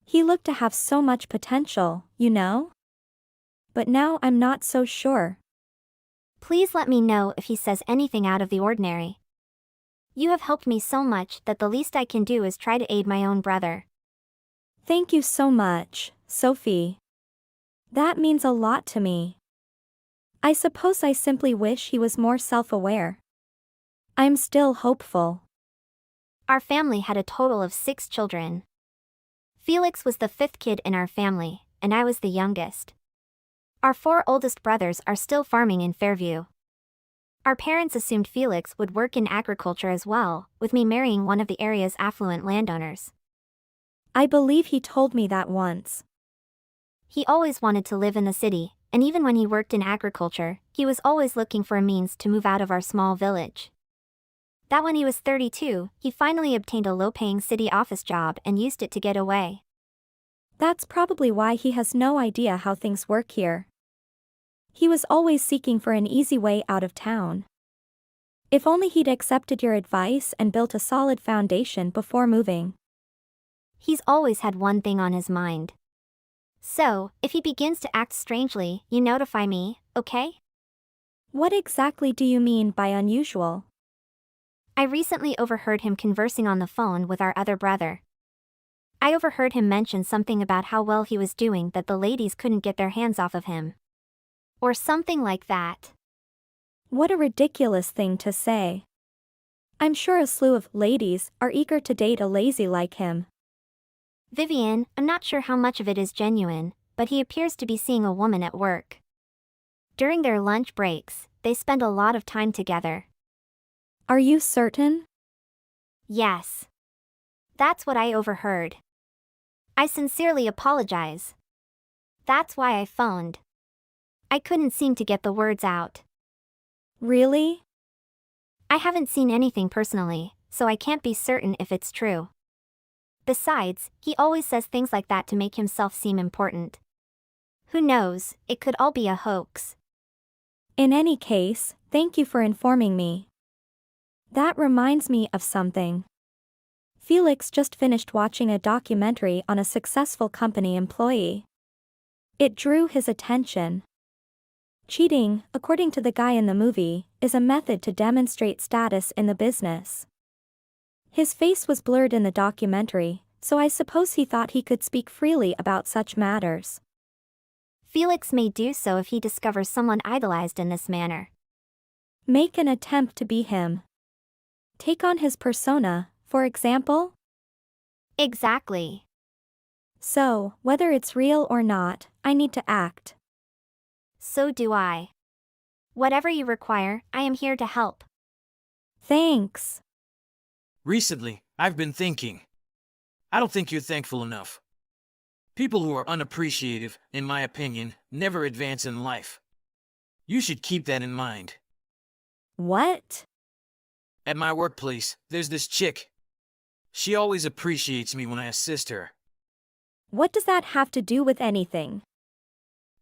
He looked to have so much potential, you know? But now I'm not so sure. Please let me know if he says anything out of the ordinary. You have helped me so much that the least I can do is try to aid my own brother. Thank you so much, Sophie. That means a lot to me. I suppose I simply wish he was more self-aware. I'm still hopeful. Our family had a total of 6 children. Felix was the 5th kid in our family, and I was the youngest. Our 4 oldest brothers are still farming in Fairview. Our parents assumed Felix would work in agriculture as well, with me marrying one of the area's affluent landowners. I believe he told me that once. He always wanted to live in the city, and even when he worked in agriculture, he was always looking for a means to move out of our small village. That when he was 32, he finally obtained a low-paying city office job and used it to get away. That's probably why he has no idea how things work here. He was always seeking for an easy way out of town. If only he'd accepted your advice and built a solid foundation before moving. He's always had one thing on his mind. So, if he begins to act strangely, you notify me, okay? What exactly do you mean by unusual? I recently overheard him conversing on the phone with our other brother. I overheard him mention something about how well he was doing that the ladies couldn't get their hands off of him. Or something like that. What a ridiculous thing to say. I'm sure a slew of ladies are eager to date a lazy like him. Vivian, I'm not sure how much of it is genuine, but he appears to be seeing a woman at work. During their lunch breaks, they spend a lot of time together. Are you certain? Yes. That's what I overheard. I sincerely apologize. That's why I phoned. I couldn't seem to get the words out. Really? I haven't seen anything personally, so I can't be certain if it's true. Besides, he always says things like that to make himself seem important. Who knows, it could all be a hoax. In any case, thank you for informing me. That reminds me of something. Felix just finished watching a documentary on a successful company employee. It drew his attention. Cheating, according to the guy in the movie, is a method to demonstrate status in the business. His face was blurred in the documentary, so I suppose he thought he could speak freely about such matters. Felix may do so if he discovers someone idolized in this manner. Make an attempt to be him. Take on his persona, for example? Exactly. So, whether it's real or not, I need to act. So do I. Whatever you require, I am here to help. Thanks. Recently, I've been thinking. I don't think you're thankful enough. People who are unappreciative, in my opinion, never advance in life. You should keep that in mind. What? At my workplace, there's this chick. She always appreciates me when I assist her. What does that have to do with anything?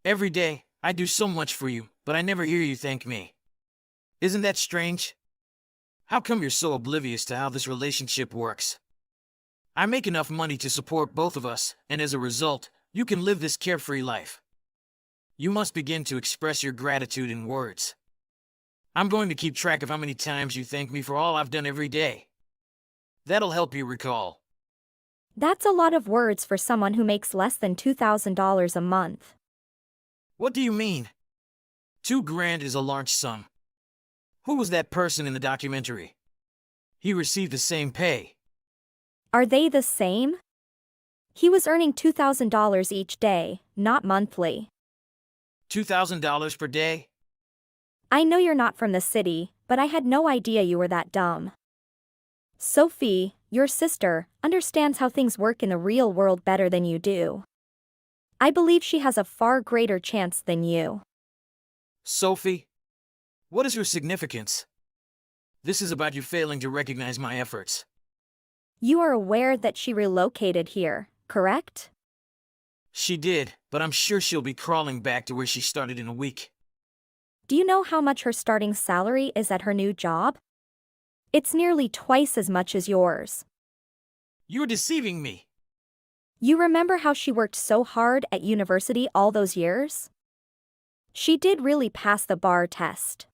Every day, I do so much for you, but I never hear you thank me. Isn't that strange? How come you're so oblivious to how this relationship works? I make enough money to support both of us, and as a result, you can live this carefree life. You must begin to express your gratitude in words. I'm going to keep track of how many times you thank me for all I've done every day. That'll help you recall. That's a lot of words for someone who makes less than $2,000 a month. What do you mean? $2,000 is a large sum. Who was that person in the documentary? He received the same pay. Are they the same? He was earning $2,000 each day, not monthly. $2,000 per day? I know you're not from the city, but I had no idea you were that dumb. Sophie, your sister, understands how things work in the real world better than you do. I believe she has a far greater chance than you. Sophie? What is your significance? This is about you failing to recognize my efforts. You are aware that she relocated here, correct? She did, but I'm sure she'll be crawling back to where she started in a week. Do you know how much her starting salary is at her new job? It's nearly twice as much as yours. You're deceiving me. You remember how she worked so hard at university all those years? She did really pass the bar test.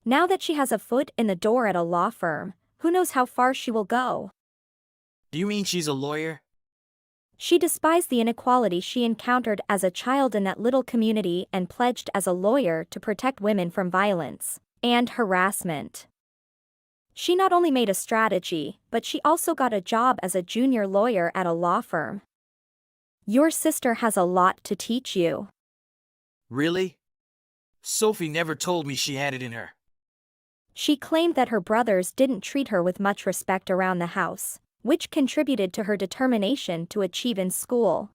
Now that she has a foot in the door at a law firm, who knows how far she will go? Do you mean she's a lawyer? She despised the inequality she encountered as a child in that little community and pledged as a lawyer to protect women from violence and harassment. She not only made a strategy, but she also got a job as a junior lawyer at a law firm. Your sister has a lot to teach you. Really? Sophie never told me she had it in her. She claimed that her brothers didn't treat her with much respect around the house, which contributed to her determination to achieve in school.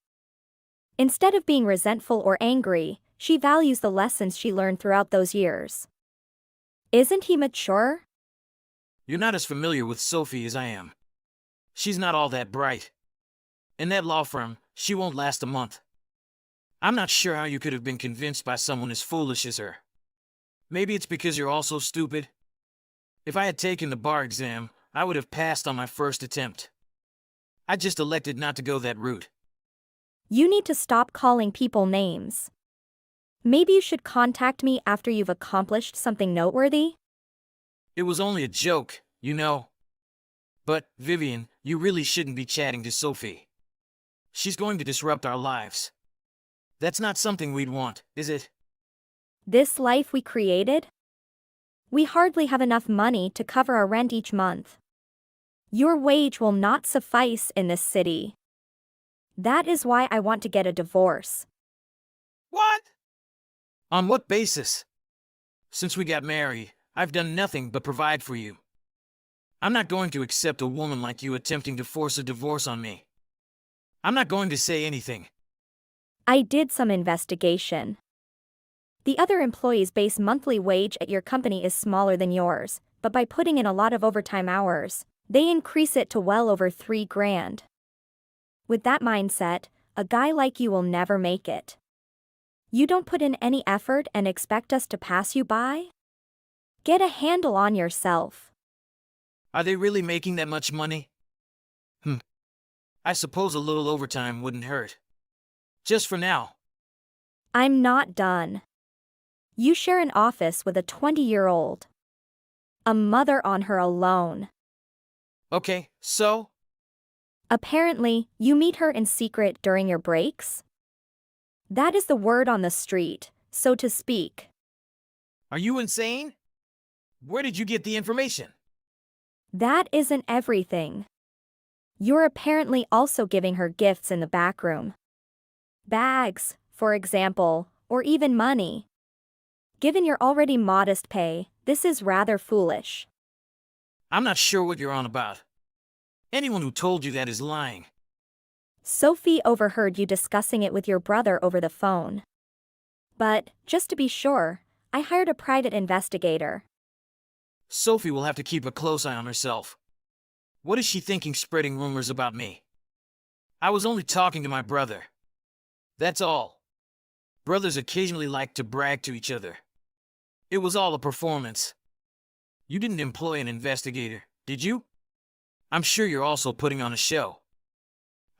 Instead of being resentful or angry, she values the lessons she learned throughout those years. Isn't he mature? You're not as familiar with Sophie as I am. She's not all that bright. In that law firm, she won't last a month. I'm not sure how you could have been convinced by someone as foolish as her. Maybe it's because you're also stupid. If I had taken the bar exam, I would have passed on my first attempt. I just elected not to go that route. You need to stop calling people names. Maybe you should contact me after you've accomplished something noteworthy? It was only a joke, you know. But, Vivian, you really shouldn't be chatting to Sophie. She's going to disrupt our lives. That's not something we'd want, is it? This life we created? We hardly have enough money to cover our rent each month. Your wage will not suffice in this city. That is why I want to get a divorce. What? On what basis? Since we got married, I've done nothing but provide for you. I'm not going to accept a woman like you attempting to force a divorce on me. I'm not going to say anything. I did some investigation. The other employees' base monthly wage at your company is smaller than yours, but by putting in a lot of overtime hours, they increase it to well over $3,000. With that mindset, a guy like you will never make it. You don't put in any effort and expect us to pass you by? Get a handle on yourself. Are they really making that much money? I suppose a little overtime wouldn't hurt. Just for now. I'm not done. You share an office with a 20-year-old. A mother on her alone. Okay, so? Apparently, you meet her in secret during your breaks? That is the word on the street, so to speak. Are you insane? Where did you get the information? That isn't everything. You're apparently also giving her gifts in the back room. Bags, for example, or even money. Given your already modest pay, this is rather foolish. I'm not sure what you're on about. Anyone who told you that is lying. Sophie overheard you discussing it with your brother over the phone. But, just to be sure, I hired a private investigator. Sophie will have to keep a close eye on herself. What is she thinking spreading rumors about me? I was only talking to my brother. That's all. Brothers occasionally like to brag to each other. It was all a performance. You didn't employ an investigator, did you? I'm sure you're also putting on a show.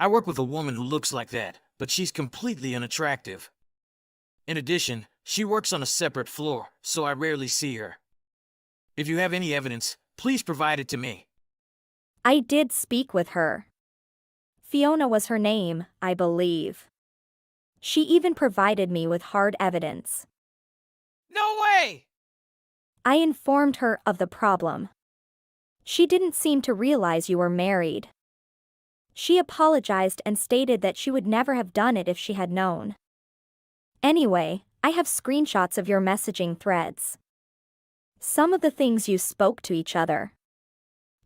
I work with a woman who looks like that, but she's completely unattractive. In addition, she works on a separate floor, so I rarely see her. If you have any evidence, please provide it to me. I did speak with her. Fiona was her name, I believe. She even provided me with hard evidence. No way! I informed her of the problem. She didn't seem to realize you were married. She apologized and stated that she would never have done it if she had known. Anyway, I have screenshots of your messaging threads. Some of the things you spoke to each other.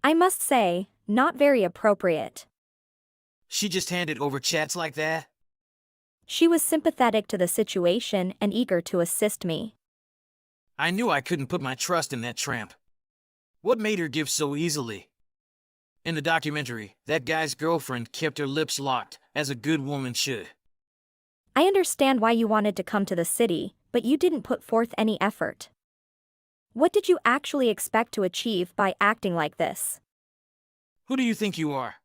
I must say, not very appropriate. She just handed over chats like that? She was sympathetic to the situation and eager to assist me. I knew I couldn't put my trust in that tramp. What made her give so easily? In the documentary, that guy's girlfriend kept her lips locked, as a good woman should. I understand why you wanted to come to the city, but you didn't put forth any effort. What did you actually expect to achieve by acting like this? Who do you think you are?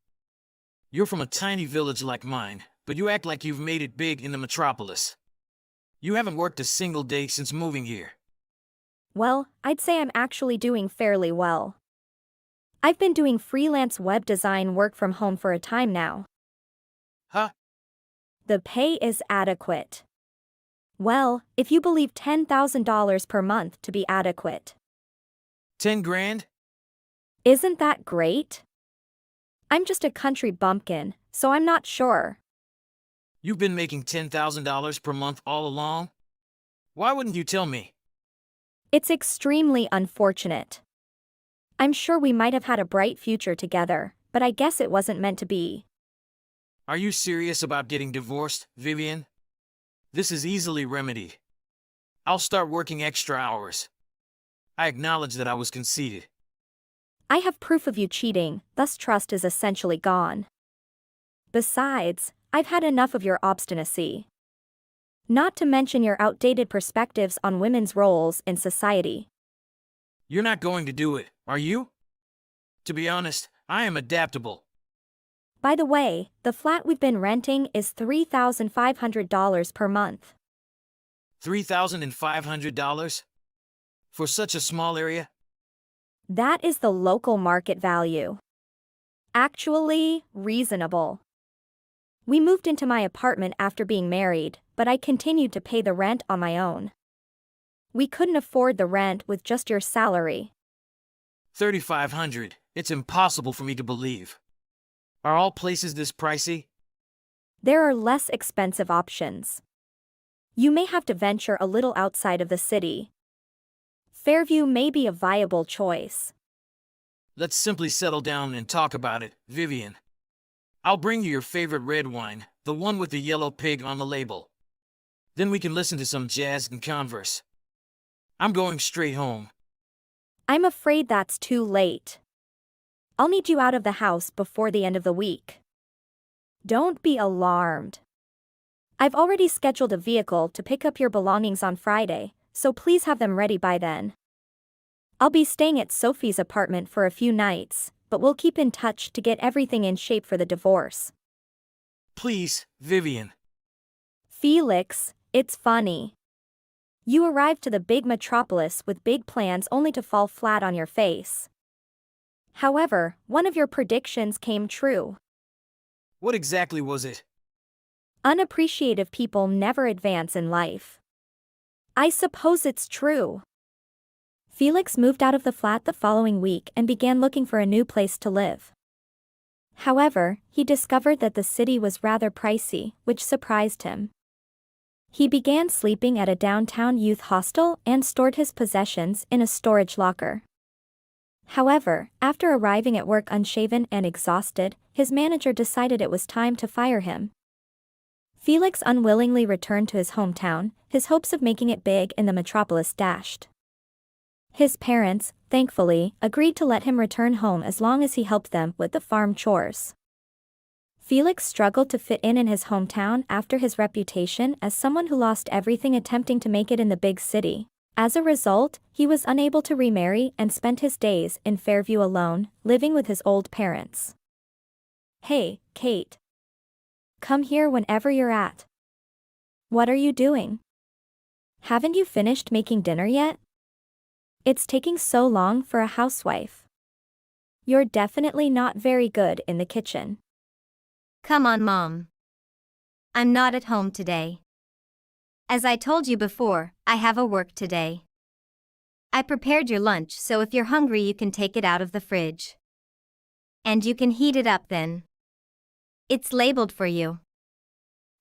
You're from a tiny village like mine, but you act like you've made it big in the metropolis. You haven't worked a single day since moving here. Well, I'd say I'm actually doing fairly well. I've been doing freelance web design work from home for a time now. Huh? The pay is adequate. Well, if you believe $10,000 per month to be adequate. 10 grand? Isn't that great? I'm just a country bumpkin, so I'm not sure. You've been making $10,000 per month all along? Why wouldn't you tell me? It's extremely unfortunate. I'm sure we might have had a bright future together, but I guess it wasn't meant to be. Are you serious about getting divorced, Vivian? This is easily remedied. I'll start working extra hours. I acknowledge that I was conceited. I have proof of you cheating, thus trust is essentially gone. Besides, I've had enough of your obstinacy. Not to mention your outdated perspectives on women's roles in society. You're not going to do it, are you? To be honest, I am adaptable. By the way, the flat we've been renting is $3,500 per month. $3,500? For such a small area? That is the local market value. Actually, reasonable. We moved into my apartment after being married, but I continued to pay the rent on my own. We couldn't afford the rent with just your salary. $3,500. It's impossible for me to believe. Are all places this pricey? There are less expensive options. You may have to venture a little outside of the city. Fairview may be a viable choice. Let's simply settle down and talk about it, Vivian. I'll bring you your favorite red wine, the one with the yellow pig on the label. Then we can listen to some jazz and converse. I'm going straight home. I'm afraid that's too late. I'll need you out of the house before the end of the week. Don't be alarmed. I've already scheduled a vehicle to pick up your belongings on Friday, so please have them ready by then. I'll be staying at Sophie's apartment for a few nights, but we'll keep in touch to get everything in shape for the divorce. Please, Vivian. Felix, it's funny. You arrived to the big metropolis with big plans only to fall flat on your face. However, one of your predictions came true. What exactly was it? Unappreciative people never advance in life. I suppose it's true. Felix moved out of the flat the following week and began looking for a new place to live. However, he discovered that the city was rather pricey, which surprised him. He began sleeping at a downtown youth hostel and stored his possessions in a storage locker. However, after arriving at work unshaven and exhausted, his manager decided it was time to fire him. Felix unwillingly returned to his hometown, his hopes of making it big in the metropolis dashed. His parents, thankfully, agreed to let him return home as long as he helped them with the farm chores. Felix struggled to fit in his hometown after his reputation as someone who lost everything attempting to make it in the big city. As a result, he was unable to remarry and spent his days in Fairview alone, living with his old parents. Hey, Kate. Come here whenever you're at. What are you doing? Haven't you finished making dinner yet? It's taking so long for a housewife. You're definitely not very good in the kitchen. Come on, Mom. I'm not at home today. As I told you before, I have a work today. I prepared your lunch, so if you're hungry you can take it out of the fridge. And you can heat it up then. It's labeled for you.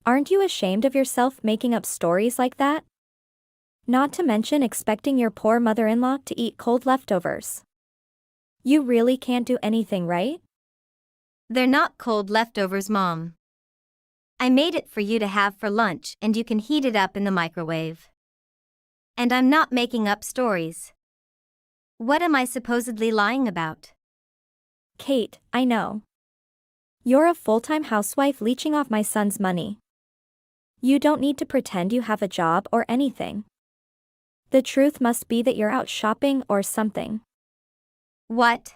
Aren't you ashamed of yourself making up stories like that? Not to mention expecting your poor mother-in-law to eat cold leftovers. You really can't do anything, right? They're not cold leftovers, Mom. I made it for you to have for lunch and you can heat it up in the microwave. And I'm not making up stories. What am I supposedly lying about? Kate, I know. You're a full-time housewife leeching off my son's money. You don't need to pretend you have a job or anything. The truth must be that you're out shopping or something. What?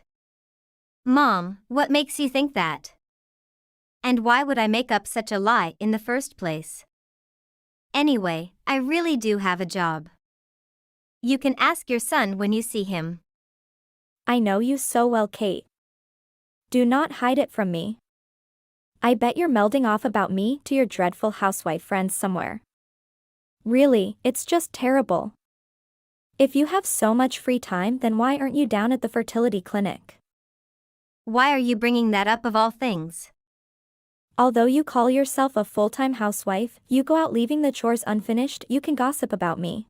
Mom, what makes you think that? And why would I make up such a lie in the first place? Anyway, I really do have a job. You can ask your son when you see him. I know you so well, Kate. Do not hide it from me. I bet you're melding off about me to your dreadful housewife friends somewhere. Really, it's just terrible. If you have so much free time, then why aren't you down at the fertility clinic? Why are you bringing that up of all things? Although you call yourself a full-time housewife, you go out leaving the chores unfinished, you can gossip about me.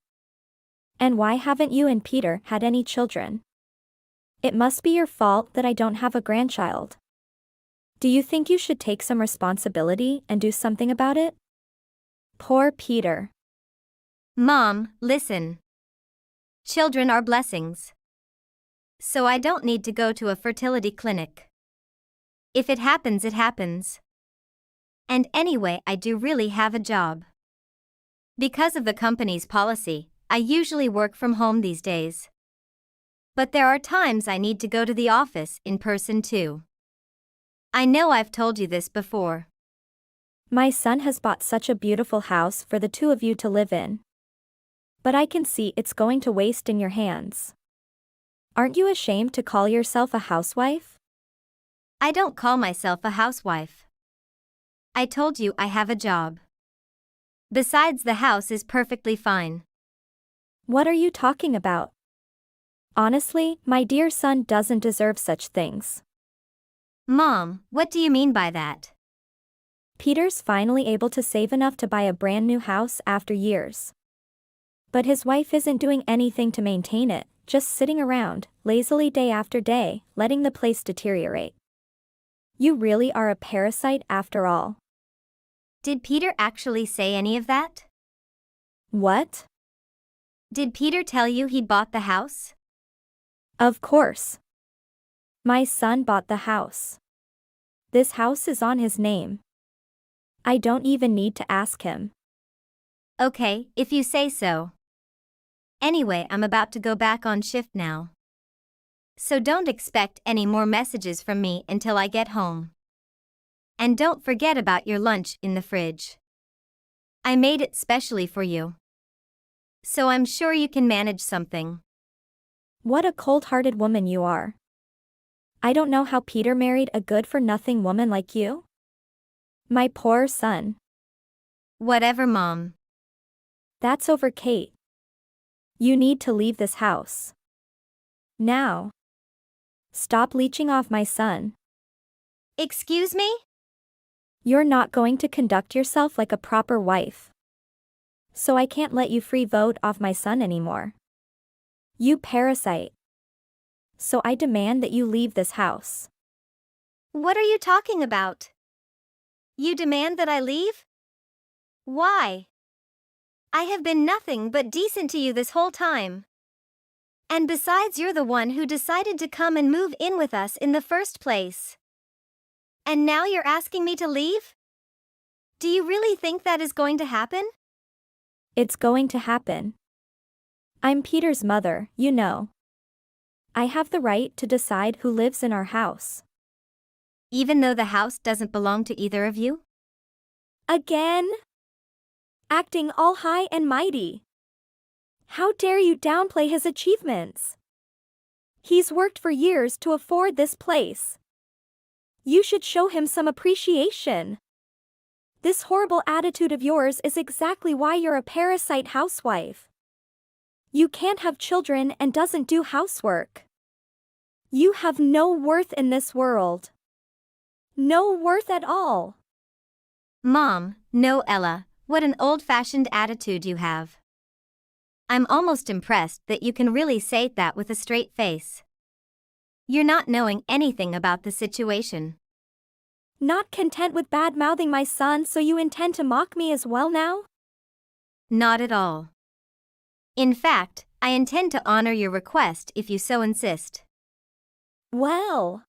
And why haven't you and Peter had any children? It must be your fault that I don't have a grandchild. Do you think you should take some responsibility and do something about it? Poor Peter. Mom, listen. Children are blessings. So I don't need to go to a fertility clinic. If it happens, it happens. And anyway, I do really have a job. Because of the company's policy, I usually work from home these days. But there are times I need to go to the office in person too. I know I've told you this before. My son has bought such a beautiful house for the two of you to live in. But I can see it's going to waste in your hands. Aren't you ashamed to call yourself a housewife? I don't call myself a housewife. I told you I have a job. Besides, the house is perfectly fine. What are you talking about? Honestly, my dear son doesn't deserve such things. Mom, what do you mean by that? Peter's finally able to save enough to buy a brand new house after years. But his wife isn't doing anything to maintain it, just sitting around, lazily day after day, letting the place deteriorate. You really are a parasite after all. Did Peter actually say any of that? What? Did Peter tell you he bought the house? Of course. My son bought the house. This house is on his name. I don't even need to ask him. Okay, if you say so. Anyway, I'm about to go back on shift now. So don't expect any more messages from me until I get home. And don't forget about your lunch in the fridge. I made it specially for you. So I'm sure you can manage something. What a cold-hearted woman you are. I don't know how Peter married a good-for-nothing woman like you. My poor son. Whatever, Mom. That's over, Kate. You need to leave this house. Now. Stop leeching off my son. Excuse me? You're not going to conduct yourself like a proper wife. So I can't let you free vote off my son anymore. You parasite. so I demand that you leave this house. What are you talking about? You demand that I leave? Why? I have been nothing but decent to you this whole time. And besides, you're the one who decided to come and move in with us in the first place. And now you're asking me to leave? Do you really think that is going to happen? It's going to happen. I'm Peter's mother, you know. I have the right to decide who lives in our house. Even though the house doesn't belong to either of you? Again? Acting all high and mighty. How dare you downplay his achievements? He's worked for years to afford this place. You should show him some appreciation. This horrible attitude of yours is exactly why you're a parasite housewife. You can't have children and doesn't do housework. You have no worth in this world. No worth at all. Mom, no, Ella, what an old-fashioned attitude you have. I'm almost impressed that you can really say that with a straight face. You're not knowing anything about the situation. Not content with bad-mouthing my son, so you intend to mock me as well now? Not at all. In fact, I intend to honor your request if you so insist. Well,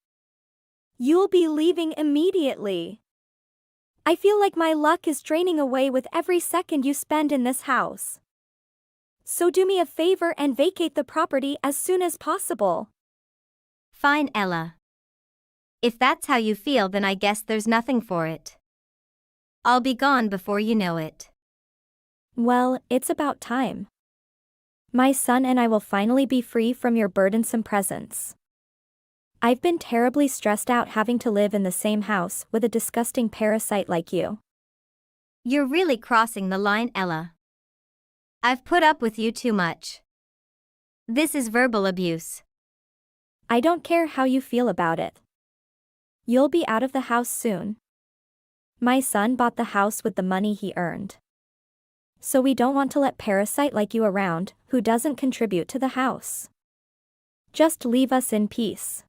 you'll be leaving immediately. I feel like my luck is draining away with every second you spend in this house. So do me a favor and vacate the property as soon as possible. Fine, Ella. If that's how you feel, then I guess there's nothing for it. I'll be gone before you know it. Well, it's about time. My son and I will finally be free from your burdensome presence. I've been terribly stressed out having to live in the same house with a disgusting parasite like you. You're really crossing the line, Ella. I've put up with you too much. This is verbal abuse. I don't care how you feel about it. You'll be out of the house soon. My son bought the house with the money he earned. So we don't want to let parasite like you around who doesn't contribute to the house. Just leave us in peace.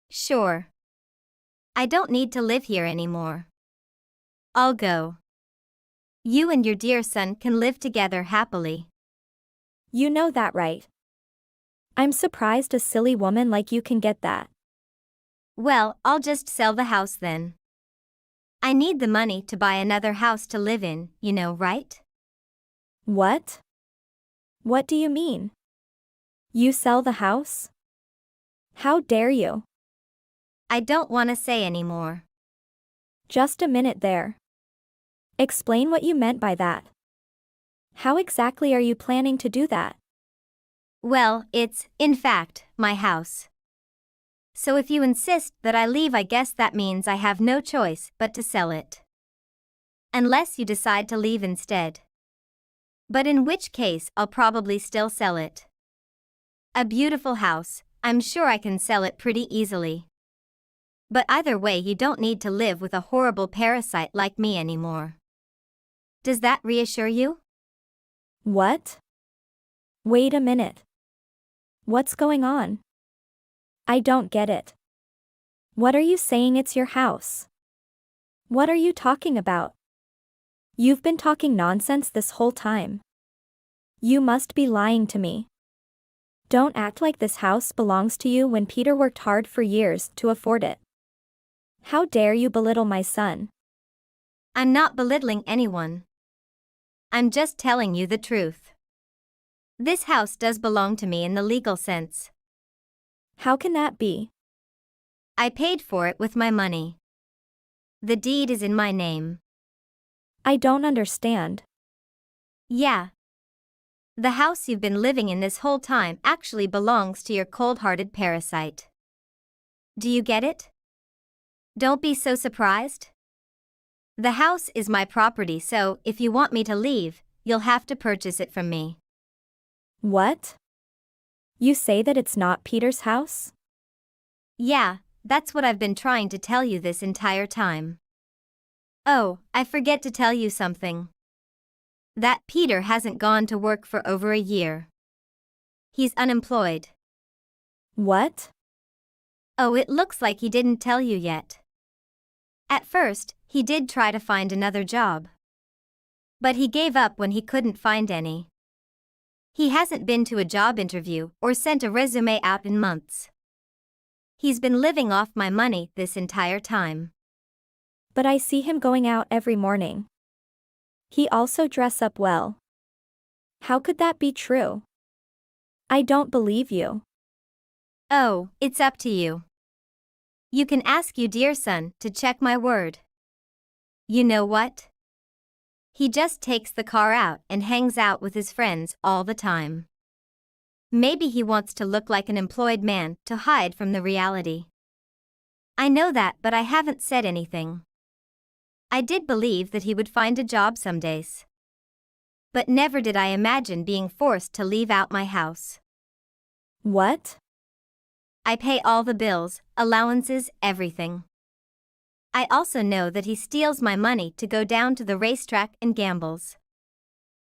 Sure. I don't need to live here anymore. I'll go. You and your dear son can live together happily. You know that, right? I'm surprised a silly woman like you can get that. Well, I'll just sell the house then. I need the money to buy another house to live in, you know, right? What? What do you mean? You sell the house? How dare you? I don't want to say anymore. Just a minute there. Explain what you meant by that. How exactly are you planning to do that? Well, it's, in fact, my house. So if you insist that I leave, I guess that means I have no choice but to sell it. Unless you decide to leave instead. But in which case, I'll probably still sell it. A beautiful house, I'm sure I can sell it pretty easily. But either way, you don't need to live with a horrible parasite like me anymore. Does that reassure you? What? Wait a minute. What's going on? I don't get it. What are you saying? It's your house? What are you talking about? You've been talking nonsense this whole time. You must be lying to me. Don't act like this house belongs to you when Peter worked hard for years to afford it. How dare you belittle my son? I'm not belittling anyone. I'm just telling you the truth. This house does belong to me in the legal sense. How can that be? I paid for it with my money. The deed is in my name. I don't understand. Yeah. The house you've been living in this whole time actually belongs to your cold-hearted parasite. Do you get it? Don't be so surprised. The house is my property, so if you want me to leave, you'll have to purchase it from me. What? You say that it's not Peter's house? Yeah, that's what I've been trying to tell you this entire time. Oh, I forget to tell you something. That Peter hasn't gone to work for over a year. He's unemployed. What? Oh, it looks like he didn't tell you yet. At first, he did try to find another job. But he gave up when he couldn't find any. He hasn't been to a job interview or sent a resume out in months. He's been living off my money this entire time. But I see him going out every morning. He also dress up well. How could that be true? I don't believe you. Oh, it's up to you. You can ask your dear son to check my word. You know what? He just takes the car out and hangs out with his friends all the time. Maybe he wants to look like an employed man to hide from the reality. I know that, but I haven't said anything. I did believe that he would find a job some days. But never did I imagine being forced to leave out my house. What? I pay all the bills, allowances, everything. I also know that he steals my money to go down to the racetrack and gambles.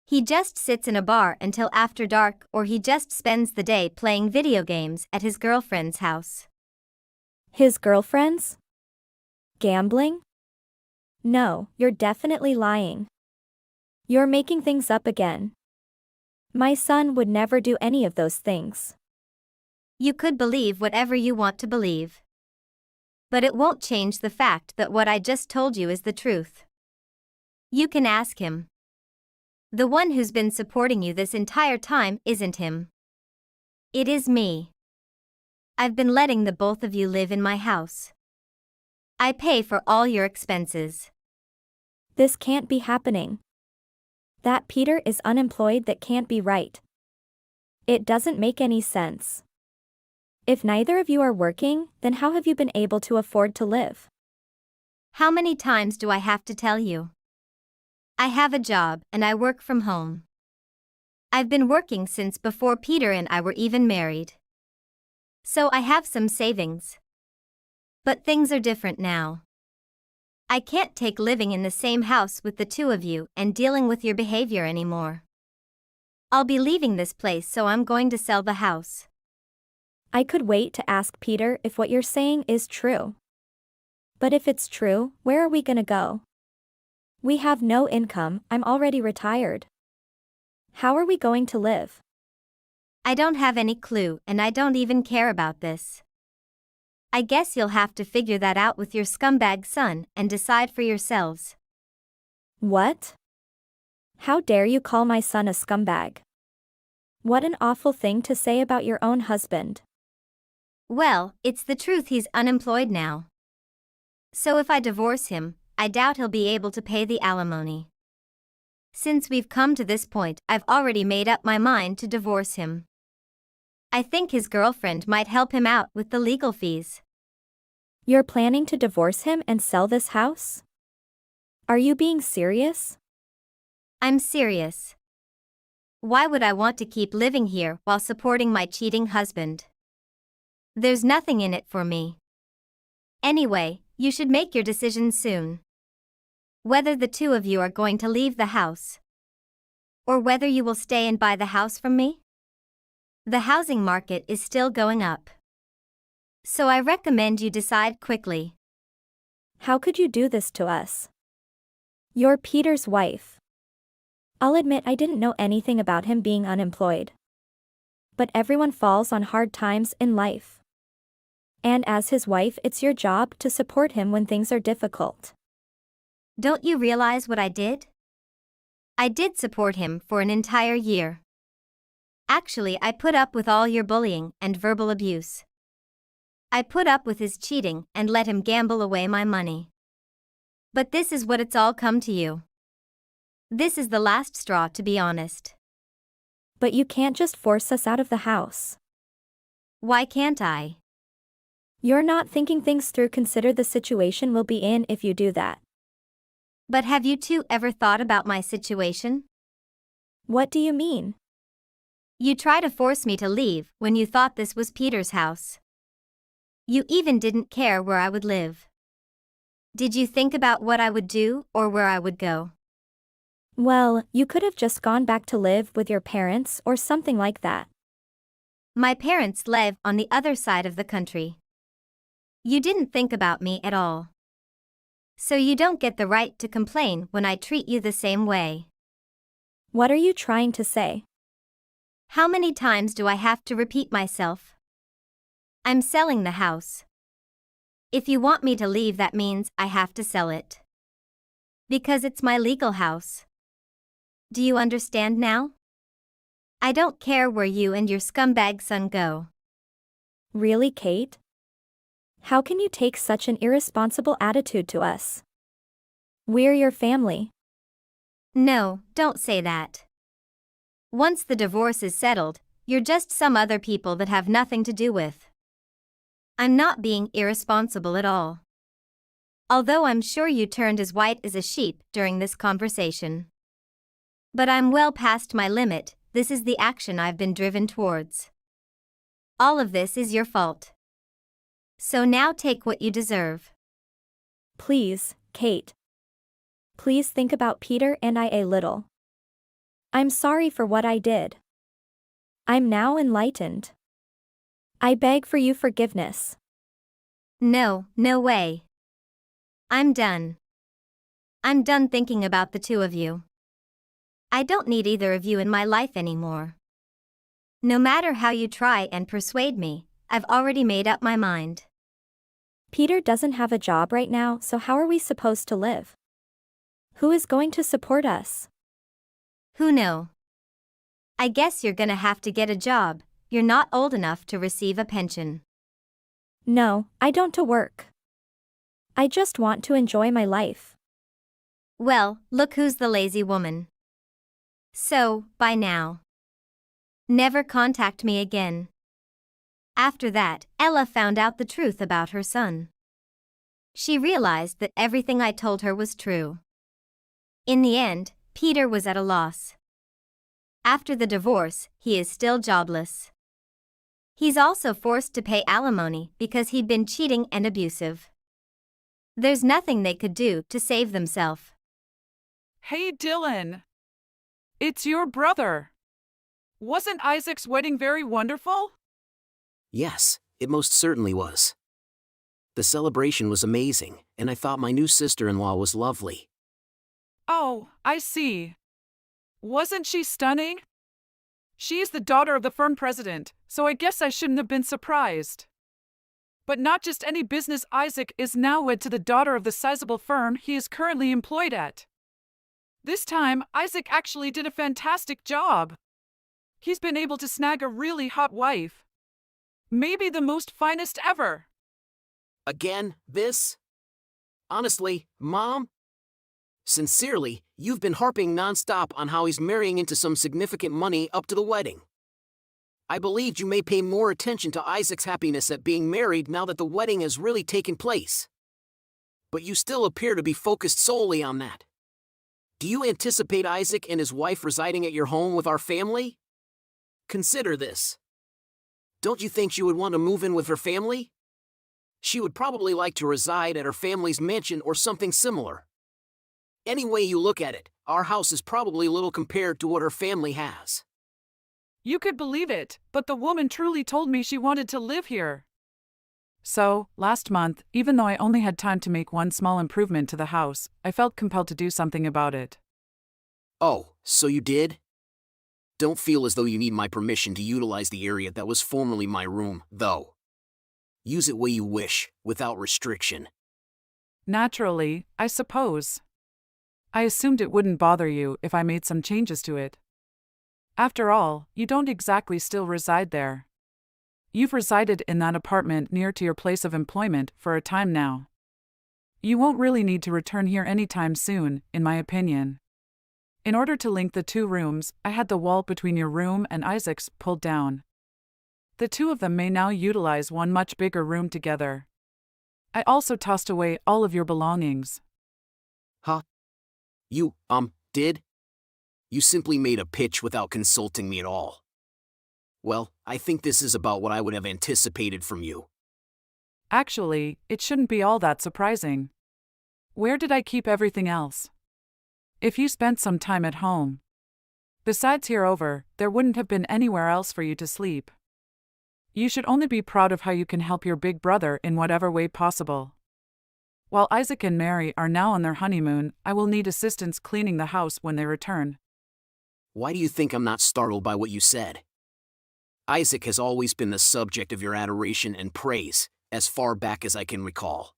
He just sits in a bar until after dark, or he just spends the day playing video games at his girlfriend's house. His girlfriends? Gambling? No, you're definitely lying. You're making things up again. My son would never do any of those things. You could believe whatever you want to believe. But it won't change the fact that what I just told you is the truth. You can ask him. The one who's been supporting you this entire time isn't him. It is me. I've been letting the both of you live in my house. I pay for all your expenses. This can't be happening. That Peter is unemployed, that can't be right. It doesn't make any sense. If neither of you are working, then how have you been able to afford to live? How many times do I have to tell you? I have a job and I work from home. I've been working since before Peter and I were even married. So I have some savings. But things are different now. I can't take living in the same house with the two of you and dealing with your behavior anymore. I'll be leaving this place, so I'm going to sell the house. I could wait to ask Peter if what you're saying is true. But if it's true, where are we gonna go? We have no income, I'm already retired. How are we going to live? I don't have any clue, and I don't even care about this. I guess you'll have to figure that out with your scumbag son and decide for yourselves. What? How dare you call my son a scumbag? What an awful thing to say about your own husband. Well, it's the truth, he's unemployed now. So if I divorce him, I doubt he'll be able to pay the alimony. Since we've come to this point, I've already made up my mind to divorce him. I think his girlfriend might help him out with the legal fees. You're planning to divorce him and sell this house? Are you being serious? I'm serious. Why would I want to keep living here while supporting my cheating husband? There's nothing in it for me. Anyway, you should make your decision soon. Whether the two of you are going to leave the house, or whether you will stay and buy the house from me. The housing market is still going up. So I recommend you decide quickly. How could you do this to us? You're Peter's wife. I'll admit I didn't know anything about him being unemployed. But everyone falls on hard times in life. And as his wife, it's your job to support him when things are difficult. Don't you realize what I did? I did support him for an entire year. Actually, I put up with all your bullying and verbal abuse. I put up with his cheating and let him gamble away my money. But this is what it's all come to you. This is the last straw, to be honest. But you can't just force us out of the house. Why can't I? You're not thinking things through. Consider the situation we'll be in if you do that. But have you two ever thought about my situation? What do you mean? You try to force me to leave when you thought this was Peter's house. You even didn't care where I would live. Did you think about what I would do or where I would go? Well, you could have just gone back to live with your parents or something like that. My parents live on the other side of the country. You didn't think about me at all. So you don't get the right to complain when I treat you the same way. What are you trying to say? How many times do I have to repeat myself? I'm selling the house. If you want me to leave, that means I have to sell it. Because it's my legal house. Do you understand now? I don't care where you and your scumbag son go. Really, Kate? How can you take such an irresponsible attitude to us? We're your family. No, don't say that. Once the divorce is settled, you're just some other people that have nothing to do with. I'm not being irresponsible at all. Although I'm sure you turned as white as a sheep during this conversation. But I'm well past my limit. This is the action I've been driven towards. All of this is your fault. So now take what you deserve. Please, Kate. Please think about Peter and I a little. I'm sorry for what I did. I'm now enlightened. I beg for you forgiveness. No, no way. I'm done. I'm done thinking about the two of you. I don't need either of you in my life anymore. No matter how you try and persuade me, I've already made up my mind. Peter doesn't have a job right now, so how are we supposed to live? Who is going to support us? Who know? I guess you're gonna have to get a job. You're not old enough to receive a pension. No, I don't to work. I just want to enjoy my life. Well, look who's the lazy woman. So, bye now. Never contact me again. After that, Ella found out the truth about her son. She realized that everything I told her was true. In the end, Peter was at a loss. After the divorce, he is still jobless. He's also forced to pay alimony because he'd been cheating and abusive. There's nothing they could do to save themselves. Hey, Dylan. It's your brother. Wasn't Isaac's wedding very wonderful? Yes, it most certainly was. The celebration was amazing, and I thought my new sister-in-law was lovely. Oh, I see. Wasn't she stunning? She's the daughter of the firm president, so I guess I shouldn't have been surprised. But not just any business. Isaac is now wed to the daughter of the sizable firm he is currently employed at. This time, Isaac actually did a fantastic job. He's been able to snag a really hot wife. Maybe the most finest ever. Again, this? Honestly, Mom? Sincerely, you've been harping nonstop on how he's marrying into some significant money up to the wedding. I believed you may pay more attention to Isaac's happiness at being married now that the wedding has really taken place. But you still appear to be focused solely on that. Do you anticipate Isaac and his wife residing at your home with our family? Consider this. Don't you think she would want to move in with her family? She would probably like to reside at her family's mansion or something similar. Any way you look at it, our house is probably little compared to what her family has. You could believe it, but the woman truly told me she wanted to live here. So, last month, even though I only had time to make one small improvement to the house, I felt compelled to do something about it. Oh, so you did? Don't feel as though you need my permission to utilize the area that was formerly my room, though. Use it way you wish, without restriction. Naturally, I suppose. I assumed it wouldn't bother you if I made some changes to it. After all, you don't exactly still reside there. You've resided in that apartment near to your place of employment for a time now. You won't really need to return here anytime soon, in my opinion. In order to link the two rooms, I had the wall between your room and Isaac's pulled down. The two of them may now utilize one much bigger room together. I also tossed away all of your belongings. Huh? You, did? You simply made a pitch without consulting me at all. Well, I think this is about what I would have anticipated from you. Actually, it shouldn't be all that surprising. Where did I keep everything else? If you spent some time at home. Besides here over, there wouldn't have been anywhere else for you to sleep. you should only be proud of how you can help your big brother in whatever way possible. While Isaac and Mary are now on their honeymoon, I will need assistance cleaning the house when they return. Why do you think I'm not startled by what you said? Isaac has always been the subject of your adoration and praise, as far back as I can recall.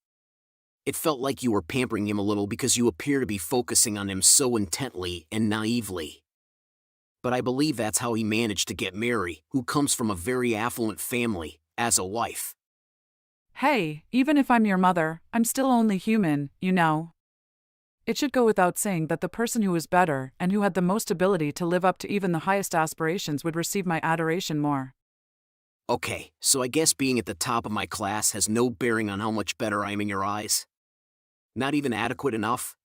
It felt like you were pampering him a little because you appear to be focusing on him so intently and naively. But I believe that's how he managed to get Mary, who comes from a very affluent family, as a wife. Hey, even if I'm your mother, I'm still only human, you know. It should go without saying that the person who was better and who had the most ability to live up to even the highest aspirations would receive my adoration more. Okay, so I guess being at the top of my class has no bearing on how much better I am in your eyes? Not even adequate enough?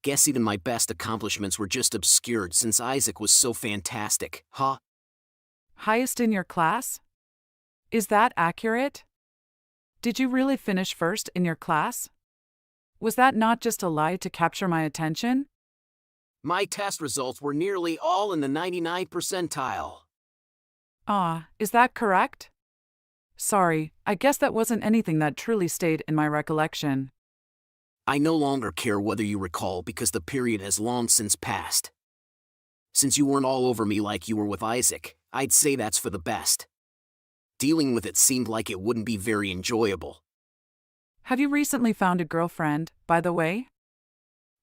Guess even my best accomplishments were just obscured since Isaac was so fantastic, huh? Highest in your class? Is that accurate? Did you really finish first in your class? Was that not just a lie to capture my attention? My test results were nearly all in the 99th percentile. Is that correct? Sorry, I guess that wasn't anything that truly stayed in my recollection. I no longer care whether you recall because the period has long since passed. Since you weren't all over me like you were with Isaac, I'd say that's for the best. Dealing with it seemed like it wouldn't be very enjoyable. Have you recently found a girlfriend, by the way?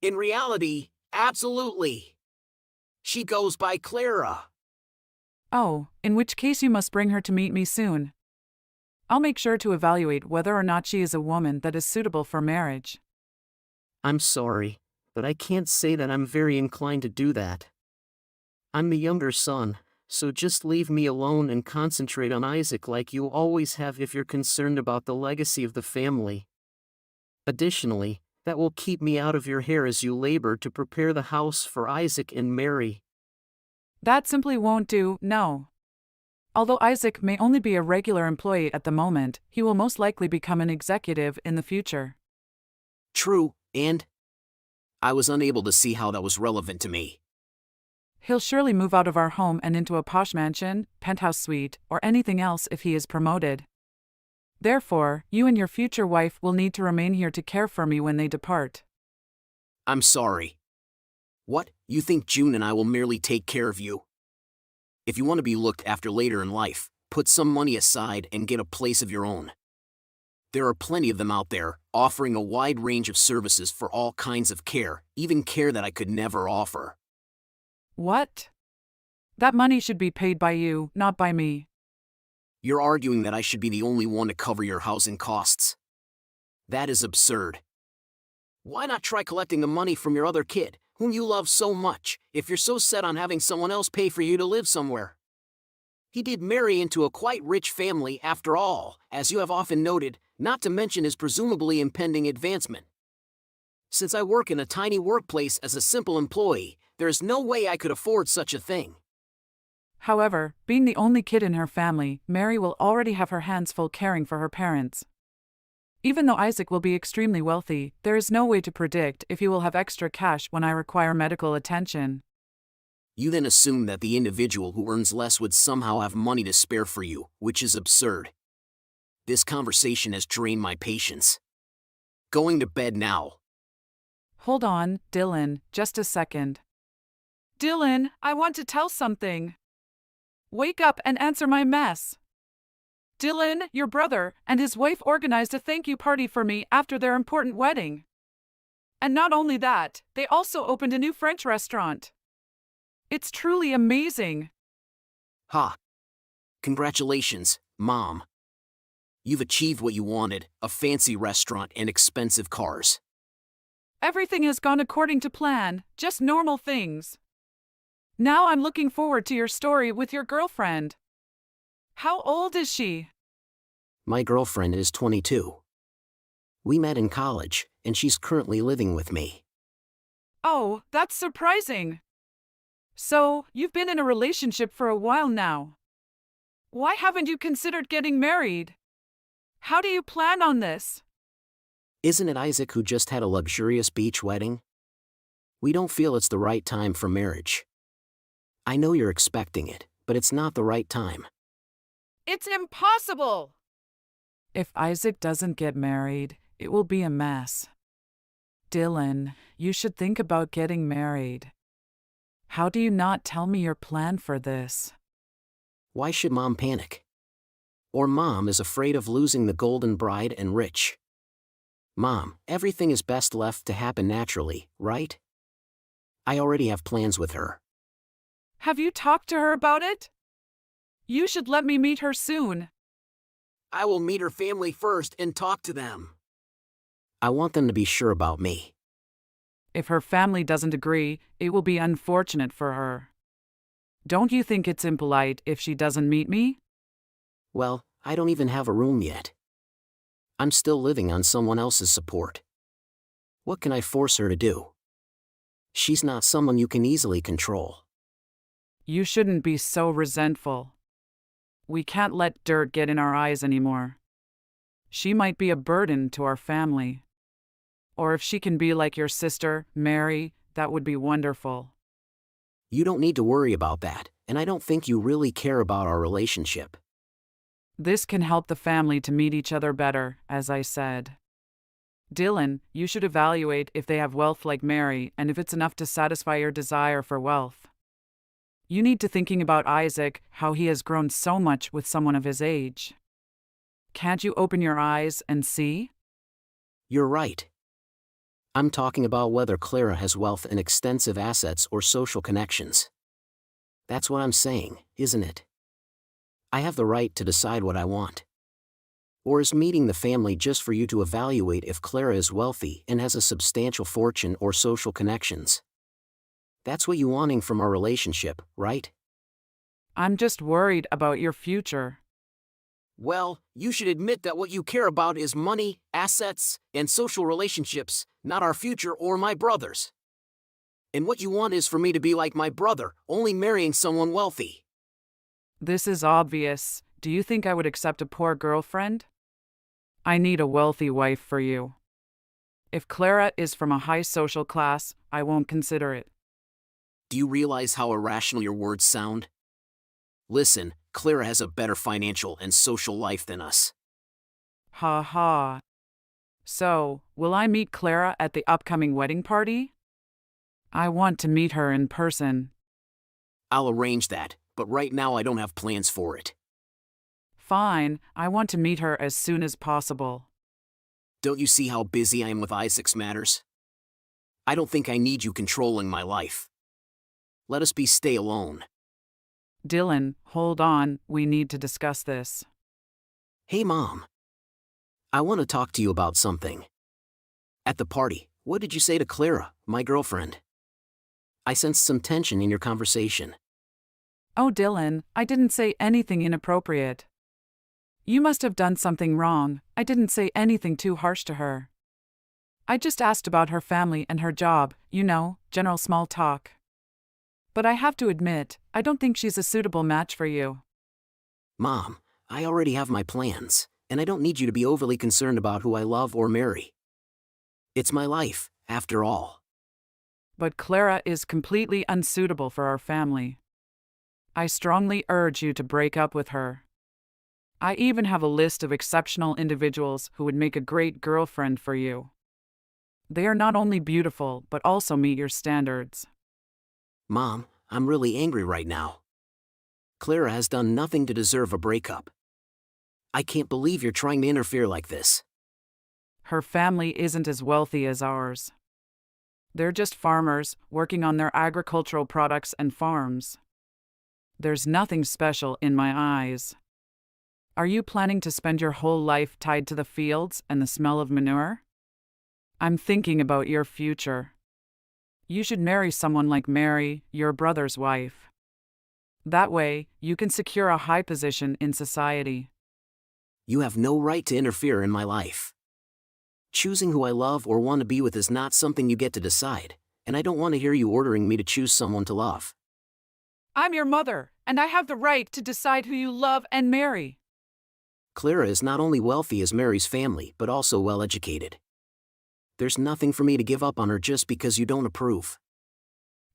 In reality, absolutely. She goes by Clara. Oh, in which case you must bring her to meet me soon. I'll make sure to evaluate whether or not she is a woman that is suitable for marriage. I'm sorry, but I can't say that I'm very inclined to do that. I'm the younger son, so just leave me alone and concentrate on Isaac like you always have if you're concerned about the legacy of the family. Additionally, that will keep me out of your hair as you labor to prepare the house for Isaac and Mary. That simply won't do, no. Although Isaac may only be a regular employee at the moment, he will most likely become an executive in the future. True, and I was unable to see how that was relevant to me. He'll surely move out of our home and into a posh mansion, penthouse suite, or anything else if he is promoted. Therefore, you and your future wife will need to remain here to care for me when they depart. I'm sorry. What, you think June and I will merely take care of you? If you want to be looked after later in life, put some money aside and get a place of your own. There are plenty of them out there, offering a wide range of services for all kinds of care, even care that I could never offer. What? That money should be paid by you, not by me. You're arguing that I should be the only one to cover your housing costs. That is absurd. Why not try collecting the money from your other kid, whom you love so much, if you're so set on having someone else pay for you to live somewhere? He did marry into a quite rich family after all, as you have often noted, not to mention his presumably impending advancement. Since I work in a tiny workplace as a simple employee, there is no way I could afford such a thing. However, being the only kid in her family, Mary will already have her hands full caring for her parents. Even though Isaac will be extremely wealthy, there is no way to predict if he will have extra cash when I require medical attention. You then assume that the individual who earns less would somehow have money to spare for you, which is absurd. This conversation has drained my patience. Going to bed now. Hold on, Dylan, just a second. Dylan, I want to tell something. Wake up and answer my mess. Dylan, your brother, and his wife organized a thank you party for me after their important wedding. And not only that, they also opened a new French restaurant. It's truly amazing. Ha! Congratulations, Mom. You've achieved what you wanted, a fancy restaurant and expensive cars. Everything has gone according to plan, just normal things. Now I'm looking forward to your story with your girlfriend. How old is she? My girlfriend is 22. We met in college, and she's currently living with me. Oh, that's surprising. So, you've been in a relationship for a while now. Why haven't you considered getting married? How do you plan on this? Isn't it Isaac who just had a luxurious beach wedding? We don't feel it's the right time for marriage. I know you're expecting it, but it's not the right time. It's impossible! If Isaac doesn't get married, it will be a mess. Dylan, you should think about getting married. How do you not tell me your plan for this? Why should Mom panic? Or Mom is afraid of losing the golden bride and rich. Mom, everything is best left to happen naturally, right? I already have plans with her. Have you talked to her about it? You should let me meet her soon. I will meet her family first and talk to them. I want them to be sure about me. If her family doesn't agree, it will be unfortunate for her. Don't you think it's impolite if she doesn't meet me? Well, I don't even have a room yet. I'm still living on someone else's support. What can I force her to do? She's not someone you can easily control. You shouldn't be so resentful. We can't let dirt get in our eyes anymore. She might be a burden to our family. Or if she can be like your sister, Mary, that would be wonderful. You don't need to worry about that, and I don't think you really care about our relationship. This can help the family to meet each other better, as I said. Dylan, you should evaluate if they have wealth like Mary and if it's enough to satisfy your desire for wealth. You need to thinking about Isaac, how he has grown so much with someone of his age. Can't you open your eyes and see? You're right. I'm talking about whether Clara has wealth and extensive assets or social connections. That's what I'm saying, isn't it? I have the right to decide what I want. Or is meeting the family just for you to evaluate if Clara is wealthy and has a substantial fortune or social connections? That's what you're wanting from our relationship, right? I'm just worried about your future. Well, you should admit that what you care about is money, assets, and social relationships, not our future or my brother's. And what you want is for me to be like my brother, only marrying someone wealthy. This is obvious. Do you think I would accept a poor girlfriend? I need a wealthy wife for you. If Clara is from a high social class, I won't consider it. Do you realize how irrational your words sound? Listen, Clara has a better financial and social life than us. Ha ha. So, will I meet Clara at the upcoming wedding party? I want to meet her in person. I'll arrange that, but right now I don't have plans for it. Fine, I want to meet her as soon as possible. Don't you see how busy I am with Isaac's matters? I don't think I need you controlling my life. Let us stay alone. Dylan, hold on, we need to discuss this. Hey Mom. I want to talk to you about something. At the party, what did you say to Clara, my girlfriend? I sensed some tension in your conversation. Oh Dylan, I didn't say anything inappropriate. You must have done something wrong. I didn't say anything too harsh to her. I just asked about her family and her job, general small talk. But I have to admit, I don't think she's a suitable match for you. Mom, I already have my plans, and I don't need you to be overly concerned about who I love or marry. It's my life, after all. But Clara is completely unsuitable for our family. I strongly urge you to break up with her. I even have a list of exceptional individuals who would make a great girlfriend for you. They are not only beautiful, but also meet your standards. Mom, I'm really angry right now. Clara has done nothing to deserve a breakup. I can't believe you're trying to interfere like this. Her family isn't as wealthy as ours. They're just farmers working on their agricultural products and farms. There's nothing special in my eyes. Are you planning to spend your whole life tied to the fields and the smell of manure? I'm thinking about your future. You should marry someone like Mary, your brother's wife. That way, you can secure a high position in society. You have no right to interfere in my life. Choosing who I love or want to be with is not something you get to decide, and I don't want to hear you ordering me to choose someone to love. I'm your mother, and I have the right to decide who you love and marry. Clara is not only wealthy as Mary's family, but also well-educated. There's nothing for me to give up on her just because you don't approve.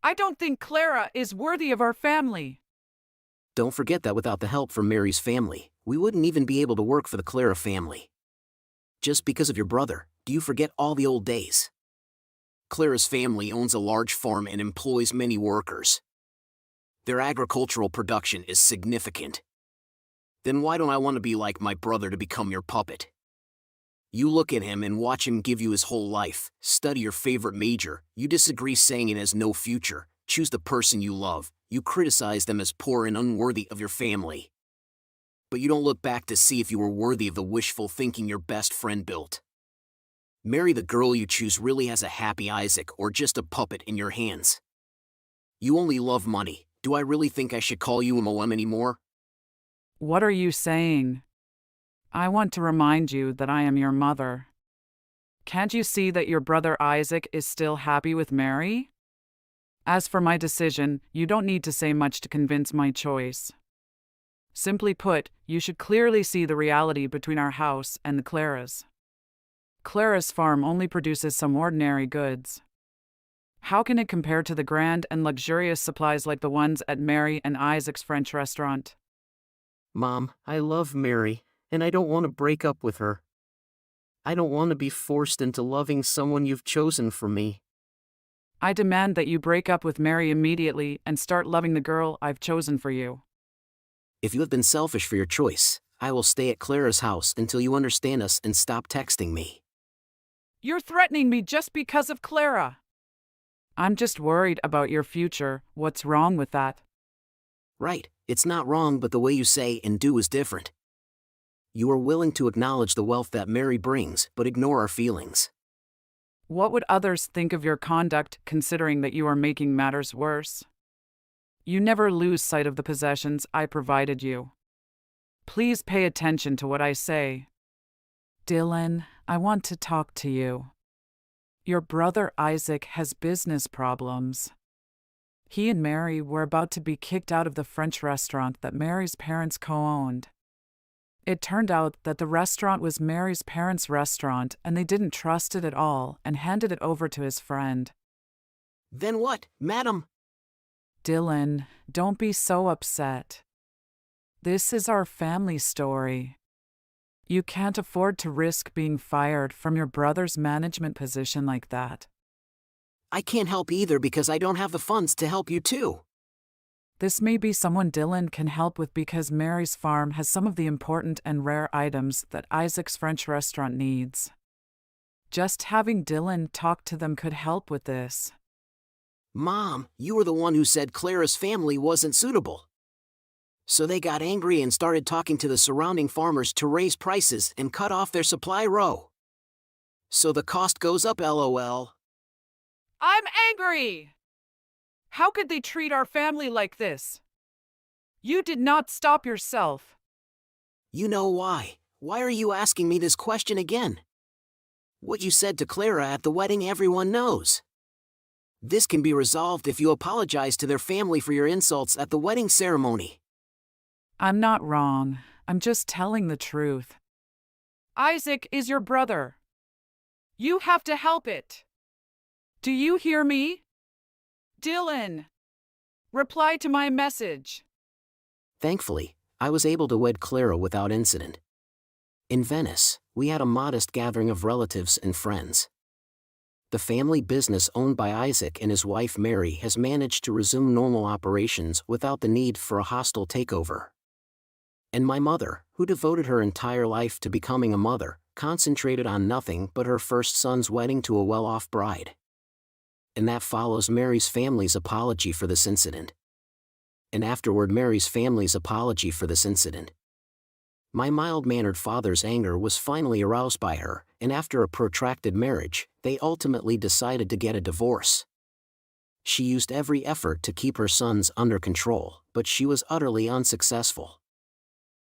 I don't think Clara is worthy of our family. Don't forget that without the help from Mary's family, we wouldn't even be able to work for the Clara family. Just because of your brother, do you forget all the old days? Clara's family owns a large farm and employs many workers. Their agricultural production is significant. Then why don't I want to be like my brother to become your puppet? You look at him and watch him give you his whole life, study your favorite major, you disagree saying it has no future, choose the person you love, you criticize them as poor and unworthy of your family. But you don't look back to see if you were worthy of the wishful thinking your best friend built. Marry the girl you choose really has a happy Isaac or just a puppet in your hands. You only love money. Do I really think I should call you a Moem anymore? What are you saying? I want to remind you that I am your mother. Can't you see that your brother Isaac is still happy with Mary? As for my decision, you don't need to say much to convince my choice. Simply put, you should clearly see the reality between our house and the Claras. Clara's farm only produces some ordinary goods. How can it compare to the grand and luxurious supplies like the ones at Mary and Isaac's French restaurant? Mom, I love Mary, and I don't want to break up with her. I don't want to be forced into loving someone you've chosen for me. I demand that you break up with Mary immediately and start loving the girl I've chosen for you. If you have been selfish for your choice, I will stay at Clara's house until you understand us and stop texting me. You're threatening me just because of Clara. I'm just worried about your future. What's wrong with that? Right, it's not wrong, but the way you say and do is different. You are willing to acknowledge the wealth that Mary brings, but ignore our feelings. What would others think of your conduct, considering that you are making matters worse? You never lose sight of the possessions I provided you. Please pay attention to what I say. Dylan, I want to talk to you. Your brother Isaac has business problems. He and Mary were about to be kicked out of the French restaurant that Mary's parents co-owned. It turned out that the restaurant was Mary's parents' restaurant and they didn't trust it at all and handed it over to his friend. Then what, madam? Dylan, don't be so upset. This is our family story. You can't afford to risk being fired from your brother's management position like that. I can't help either because I don't have the funds to help you too. This may be someone Dylan can help with because Mary's farm has some of the important and rare items that Isaac's French restaurant needs. Just having Dylan talk to them could help with this. Mom, you were the one who said Clara's family wasn't suitable. So they got angry and started talking to the surrounding farmers to raise prices and cut off their supply row. So the cost goes up, lol. I'm angry! How could they treat our family like this? You did not stop yourself. You know why. Why are you asking me this question again? What you said to Clara at the wedding everyone knows. This can be resolved if you apologize to their family for your insults at the wedding ceremony. I'm not wrong. I'm just telling the truth. Isaac is your brother. You have to help it. Do you hear me? Dylan, reply to my message. Thankfully, I was able to wed Clara without incident. In Venice, we had a modest gathering of relatives and friends. The family business owned by Isaac and his wife Mary has managed to resume normal operations without the need for a hostile takeover. And my mother, who devoted her entire life to becoming a mother, concentrated on nothing but her first son's wedding to a well-off bride. And that follows Mary's family's apology for this incident. And afterward Mary's family's apology for this incident. My mild-mannered father's anger was finally aroused by her, and after a protracted marriage, they ultimately decided to get a divorce. She used every effort to keep her sons under control, but she was utterly unsuccessful.